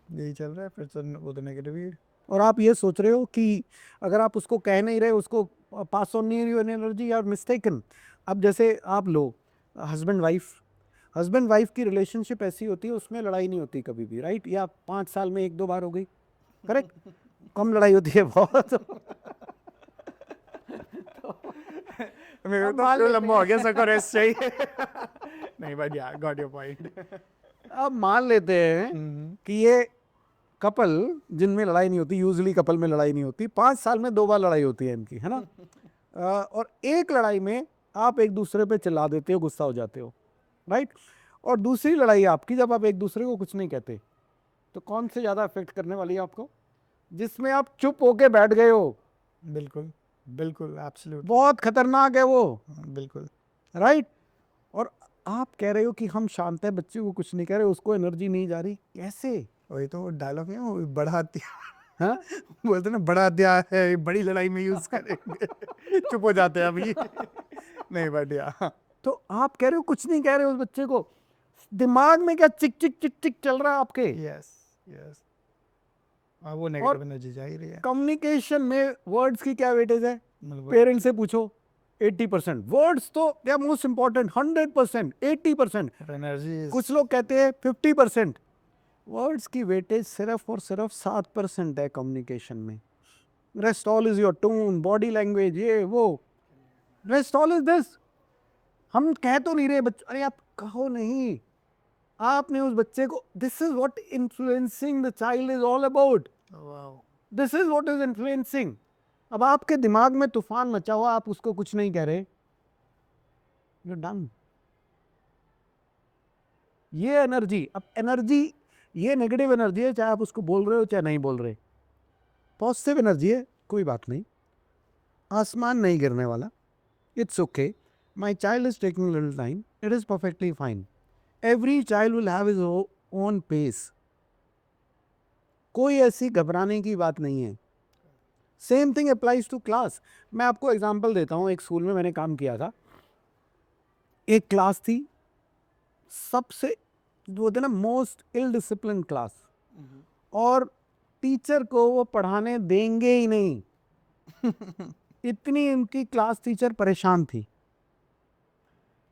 यही चल रहा है, फिर तो वो तो नेगेटिव ही। और आप ये सोच रहे हो कि अगर आप उसको कह नहीं रहे, उसको पास ऑन नहीं रही एनर्जी, आर मिस्टेकन। अब जैसे आप लो हस्बैंड वाइफ की रिलेशनशिप ऐसी होती है, उसमें लड़ाई नहीं होती कभी भी, राइट, या 5 साल में 1-2 बार हो गई, करेक्ट। कम लड़ाई होती है बहुत। मेरे तो लंबा हो गया, सर को रेस्ट चाहिए। नहीं बट या गॉट योर पॉइंट। अब मान लेते हैं कि ये कपल जिनमें लड़ाई नहीं होती, यूजुअली कपल में लड़ाई नहीं होती, 5 साल में 2 बार लड़ाई होती है इनकी, है ना। और एक लड़ाई में आप एक दूसरे पे चिल्ला देते हो, गुस्सा हो जाते हो, राइट। और दूसरी लड़ाई आपकी जब आप एक दूसरे को कुछ नहीं कहते, तो कौन से ज़्यादा अफेक्ट करने वाली है आपको? जिसमें आप चुप होके बैठ गए हो। बिल्कुल बिल्कुल, एब्सोल्युटली, बहुत खतरनाक है वो, बिल्कुल, राइट। और आप कह रहे हो कि हम शांत है, बच्चे को कुछ नहीं कह रहे, उसको एनर्जी नहीं जा रही, कैसे? वही तो डायलॉग है, वो बड़ा हत्या। हाँ, बोलते ना बड़ा हत्या है, बड़ी लड़ाई में यूज करेंगे। चुप हो जाते हैं अभी। नहीं बट या, तो आप कह रहे हो कुछ नहीं कह रहे हो उस बच्चे को, दिमाग में क्या चिक चिक चिक चिक चल रहा है आपके? यस यस, वो नेगेटिव एनर्जी जा ही रही है। कम्युनिकेशन में वर्ड्स की क्या वेटेज है? मतलब पेरेंट्स से पूछो, 80%। वर्ड्स तो they are most important, 100%, 80%। Energy, कुछ लोग कहते हैं 50%। वर्ड्स की वेटेज सिर्फ और सिर्फ 7% है कम्युनिकेशन में। Rest all is your tone, body language, ये वो, रेस्ट ऑल इज दिस। हम कह तो नहीं रहे बच्चे, अरे आप कहो नहीं, आपने उस बच्चे को, this is what influencing the child is all about, this is what is influencing. अब आपके दिमाग में तूफान मचा हुआ, आप उसको कुछ नहीं कह रहे, यू आर डन। ये एनर्जी, अब एनर्जी, ये नेगेटिव एनर्जी है, चाहे आप उसको बोल रहे हो चाहे नहीं बोल रहे। पॉजिटिव एनर्जी है, कोई बात नहीं, आसमान नहीं गिरने वाला, it's okay, my child is taking little time, it is perfectly fine, every child will have his own pace, कोई ऐसी घबराने की बात नहीं है। Same thing applies to class. मैं आपको एग्जांपल देता हूँ, एक स्कूल में मैंने काम किया था, एक क्लास थी सबसे वो थे ना मोस्ट इल डिसिप्लिन क्लास, और टीचर को वो पढ़ाने देंगे ही नहीं इतनी उनकी क्लास टीचर परेशान थी।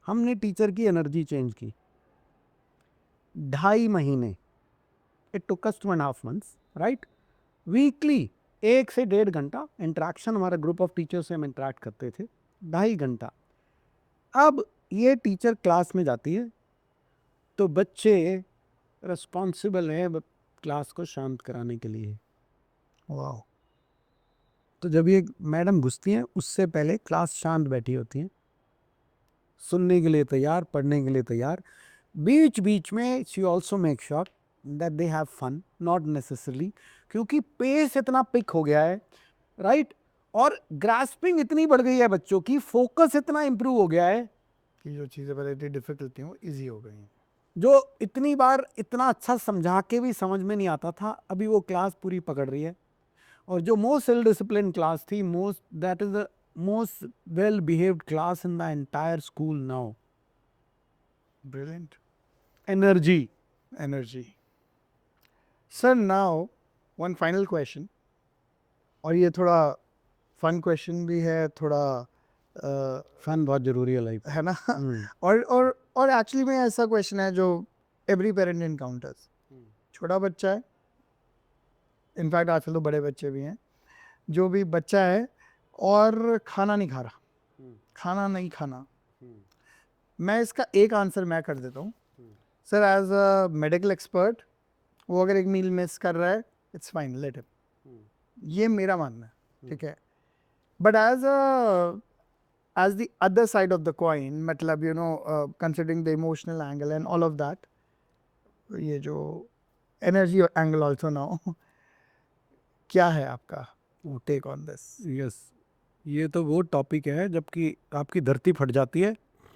हमने टीचर की एनर्जी चेंज की, 2.5 महीने, it took us 2.5 months, right. Weekly 1 से 1.5 घंटा इंटरेक्शन, हमारा ग्रुप ऑफ टीचर से हम इंटरेक्ट करते थे, 2.5 घंटा। अब ये टीचर क्लास में जाती है तो बच्चे रिस्पॉन्सिबल है क्लास को शांत कराने के लिए। वाह, तो जब ये मैडम घुसती हैं उससे पहले क्लास शांत बैठी होती हैं, सुनने के लिए तैयार, पढ़ने के लिए तैयार। बीच बीच में she also make sure that they have fun, not necessarily, क्योंकि पेस इतना पिक हो गया है, राइट, और ग्रास्पिंग इतनी बढ़ गई है बच्चों की, फोकस इतना इंप्रूव हो गया है कि जो चीज़ें पहले इतनी डिफिकल्ट थी वो इजी हो गई हैं। जो इतनी बार इतना अच्छा समझा के भी समझ में नहीं आता था, अभी वो क्लास पूरी पकड़ रही है। और जो मोस्ट वेल डिसिप्लिन क्लास थी, most that is the most well behaved class in the entire school now. Brilliant. Energy. Energy. Sir, now one final question, और ये थोड़ा फन क्वेश्चन भी है, थोड़ा फन बहुत जरूरी है लाइफ। है ना और एक्चुअली में ऐसा क्वेश्चन है जो एवरी पेरेंट एनकाउंटर्स। छोटा बच्चा है, इनफैक्ट आजकल तो बड़े बच्चे भी हैं, जो भी बच्चा है और खाना नहीं खा रहा, खाना नहीं खाना, मैं इसका एक आंसर मैं कर देता हूँ sir, as a medical expert, वो अगर एक मील मिस कर रहा है, इट्स फाइन, लेट हिम, ये मेरा मानना है, ठीक है। But as the other side of the coin, मतलब you know, considering the emotional angle and all of that, ये जो energy angle also now, क्या है आपका take on this? यस, ये तो वो टॉपिक है जबकि आपकी धरती फट जाती है,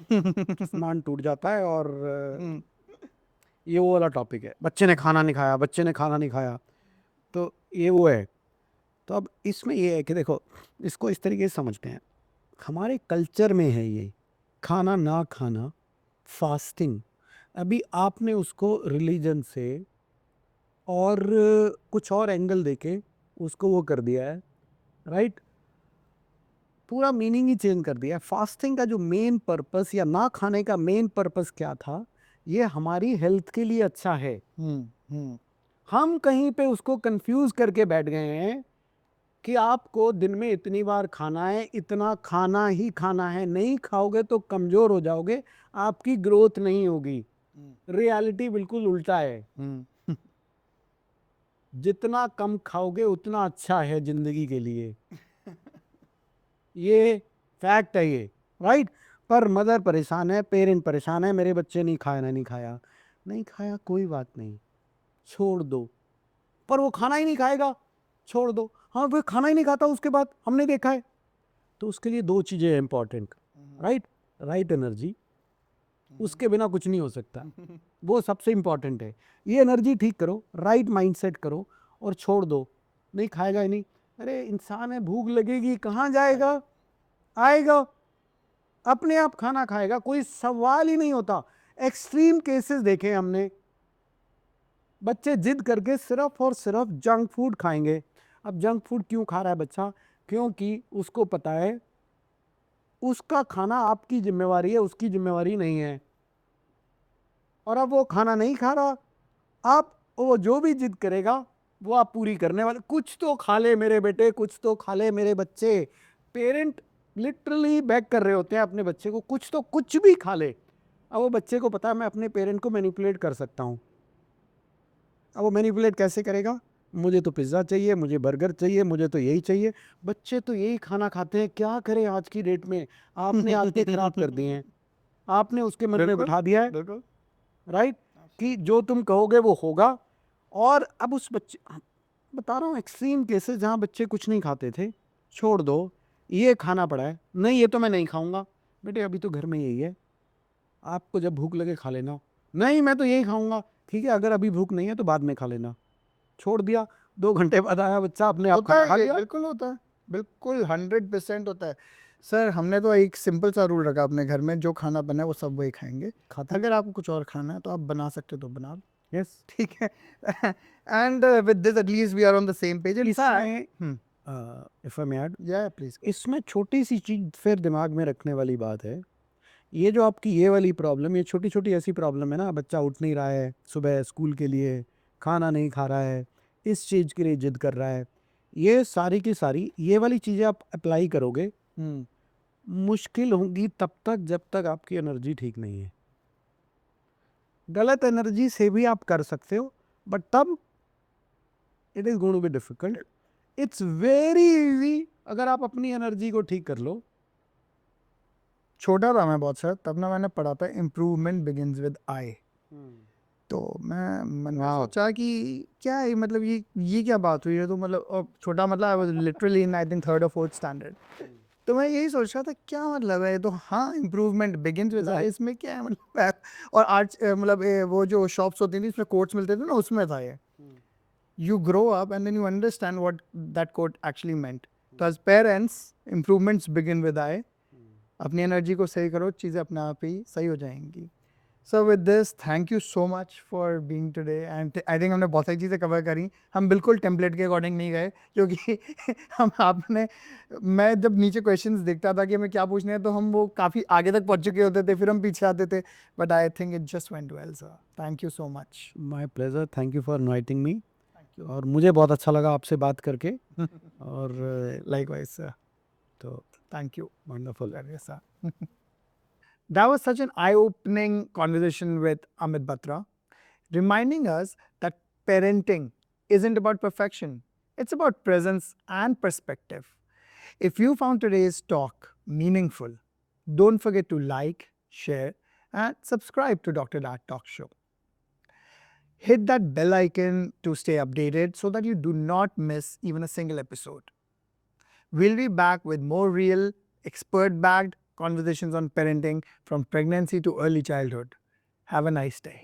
आसमान टूट जाता है, और ये वो वाला टॉपिक है, बच्चे ने खाना नहीं खाया, बच्चे ने खाना नहीं खाया, तो ये वो है। तो अब इसमें ये है कि देखो, इसको इस तरीके से समझते हैं, हमारे कल्चर में है ये खाना ना खाना, फास्टिंग। अभी आपने उसको रिलीजन से और कुछ और एंगल देके उसको वो कर दिया है, राइट, पूरा मीनिंग ही चेंज कर दिया है। फास्टिंग का जो मेन पर्पस या ना खाने का मेन पर्पस क्या था, ये हमारी हेल्थ के लिए अच्छा है। हम कहीं पे उसको कंफ्यूज करके बैठ गए हैं कि आपको दिन में इतनी बार खाना है, इतना खाना ही खाना है, नहीं खाओगे तो कमजोर हो जाओगे, आपकी ग्रोथ नहीं होगी। रियलिटी बिल्कुल उल्टा है, जितना कम खाओगे उतना अच्छा है जिंदगी के लिए, ये फैक्ट है ये, राइट। पर मदर परेशान है, पेरेंट परेशान है, मेरे बच्चे नहीं खाया, नहीं खाया, नहीं खाया, कोई बात नहीं, छोड़ दो। पर वो खाना ही नहीं खाएगा, छोड़ दो। हाँ, वो खाना ही नहीं खाता उसके बाद, हमने देखा है। तो उसके लिए 2 चीजें हैं इंपॉर्टेंट, राइट, राइट एनर्जी, उसके बिना कुछ नहीं हो सकता, वो सबसे इंपॉर्टेंट है। ये एनर्जी ठीक करो, राइट माइंडसेट करो, और छोड़ दो। नहीं खाएगा ही नहीं, अरे इंसान है, भूख लगेगी, कहाँ जाएगा, आएगा, अपने आप खाना खाएगा, कोई सवाल ही नहीं होता। एक्सट्रीम केसेस देखे हमने, बच्चे जिद करके सिर्फ और सिर्फ जंक फूड खाएंगे। अब जंक फूड क्यों खा रहा है बच्चा? क्योंकि उसको पता है उसका खाना आपकी जिम्मेवारी है, उसकी जिम्मेवारी नहीं है। और अब वो खाना नहीं खा रहा, आप वो जो भी जिद करेगा वो आप पूरी करने वाले। कुछ तो खा ले मेरे बेटे, कुछ तो खा ले मेरे बच्चे। पेरेंट लिटरली बैक कर रहे होते हैं अपने बच्चे को, कुछ तो कुछ भी खा ले। अब वो बच्चे को पता है मैं अपने पेरेंट को मैनिपुलेट कर सकता हूँ। अब वो मैनिपुलेट कैसे करेगा? मुझे तो पिज़्ज़ा चाहिए, मुझे बर्गर चाहिए, मुझे तो यही चाहिए। बच्चे तो यही खाना खाते हैं, क्या करें आज की डेट में? आपने आदतें खराब कर दी हैं, आपने उसके मन में बिठा दिया है, राइट, कि जो तुम कहोगे वो होगा। और अब उस बच्चे, बता रहा हूँ एक्सट्रीम केसेस जहाँ बच्चे कुछ नहीं खाते थे, छोड़ दो, ये खाना पड़ा है, नहीं ये तो मैं नहीं खाऊंगा, बेटे अभी तो घर में यही है, आपको जब भूख लगे खा लेना, नहीं मैं तो यही खाऊंगा, ठीक है अगर अभी भूख नहीं है तो बाद में खा लेना, छोड़ दिया, 2 घंटे बाद आया बच्चा अपने आप होता खाना है खा ये, लिया। बिल्कुल होता है, बिल्कुल 100% होता है। सर हमने तो एक सिंपल सा रूल रखा अपने घर में, जो खाना बना है वो सब वही खाएंगे। खाते अगर आपको कुछ और खाना है तो आप बना सकते हो तो बना लो, यस। ठीक है। And with this at least we are on the same page. इसमें इफ आई मे ऐड, या प्लीज। इसमें छोटी सी चीज फिर दिमाग में रखने वाली बात है, ये जो आपकी ये वाली प्रॉब्लम, ये छोटी छोटी ऐसी प्रॉब्लम है ना, बच्चा उठ नहीं रहा है सुबह स्कूल के लिए, खाना नहीं खा रहा है, इस चीज़ के लिए जिद कर रहा है, ये सारी की सारी ये वाली चीज़ें आप अप्लाई करोगे, मुश्किल होंगी तब तक जब तक आपकी एनर्जी ठीक नहीं है। गलत एनर्जी से भी आप कर सकते हो, बट तब it is going to be difficult. It's very easy अगर आप अपनी एनर्जी को ठीक कर लो। छोटा था मैं बहुत, सर तब ना मैंने पढ़ा था इम्प्रूवमेंट बिगिंस विद आई। तो मैं मन में सोचा कि क्या है, मतलब ये क्या बात हुई है, तो मतलब और छोटा मतलब I was literally in I think third और फोर्थ स्टैंडर्ड। तो मैं यही सोच रहा था क्या मतलब है, तो हाँ इम्प्रूवमेंट बिगिंस विद आई, इसमें क्या है मतलब और आज मतलब वो जो शॉप्स होती थी इसमें कोट्स मिलते थे ना, उसमें था ये, you grow up and then you understand what that quote actually meant. तो as parents improvements begin with I. अपनी एनर्जी को सही करो, चीज़ें अपने आप ही सही हो जाएंगी। So with this thank you so much for being today, and I think हमने बहुत सारी चीज़ें कवर करी। हम बिल्कुल टेम्पलेट के अकॉर्डिंग नहीं गए, क्योंकि हम आपने, मैं जब नीचे क्वेश्चंस देखता था कि हमें क्या पूछने हैं तो हम वो काफ़ी आगे तक पहुंच चुके होते थे, फिर हम पीछे आते थे, but I think it just went well sir. Thank you so much. My pleasure, thank you for inviting me, और मुझे बहुत अच्छा लगा आपसे बात करके, और लाइकवाइज सर, तो thank you. Wonderful. Yes, sir. That was such an eye-opening conversation with Amit Batra, reminding us that parenting isn't about perfection. It's about presence and perspective. If you found today's talk meaningful, don't forget to like, share, and subscribe to Dr. Dad Talk Show. Hit that bell icon to stay updated so that you do not miss even a single episode. We'll be back with more real, expert backed conversations on parenting from pregnancy to early childhood. Have a nice day.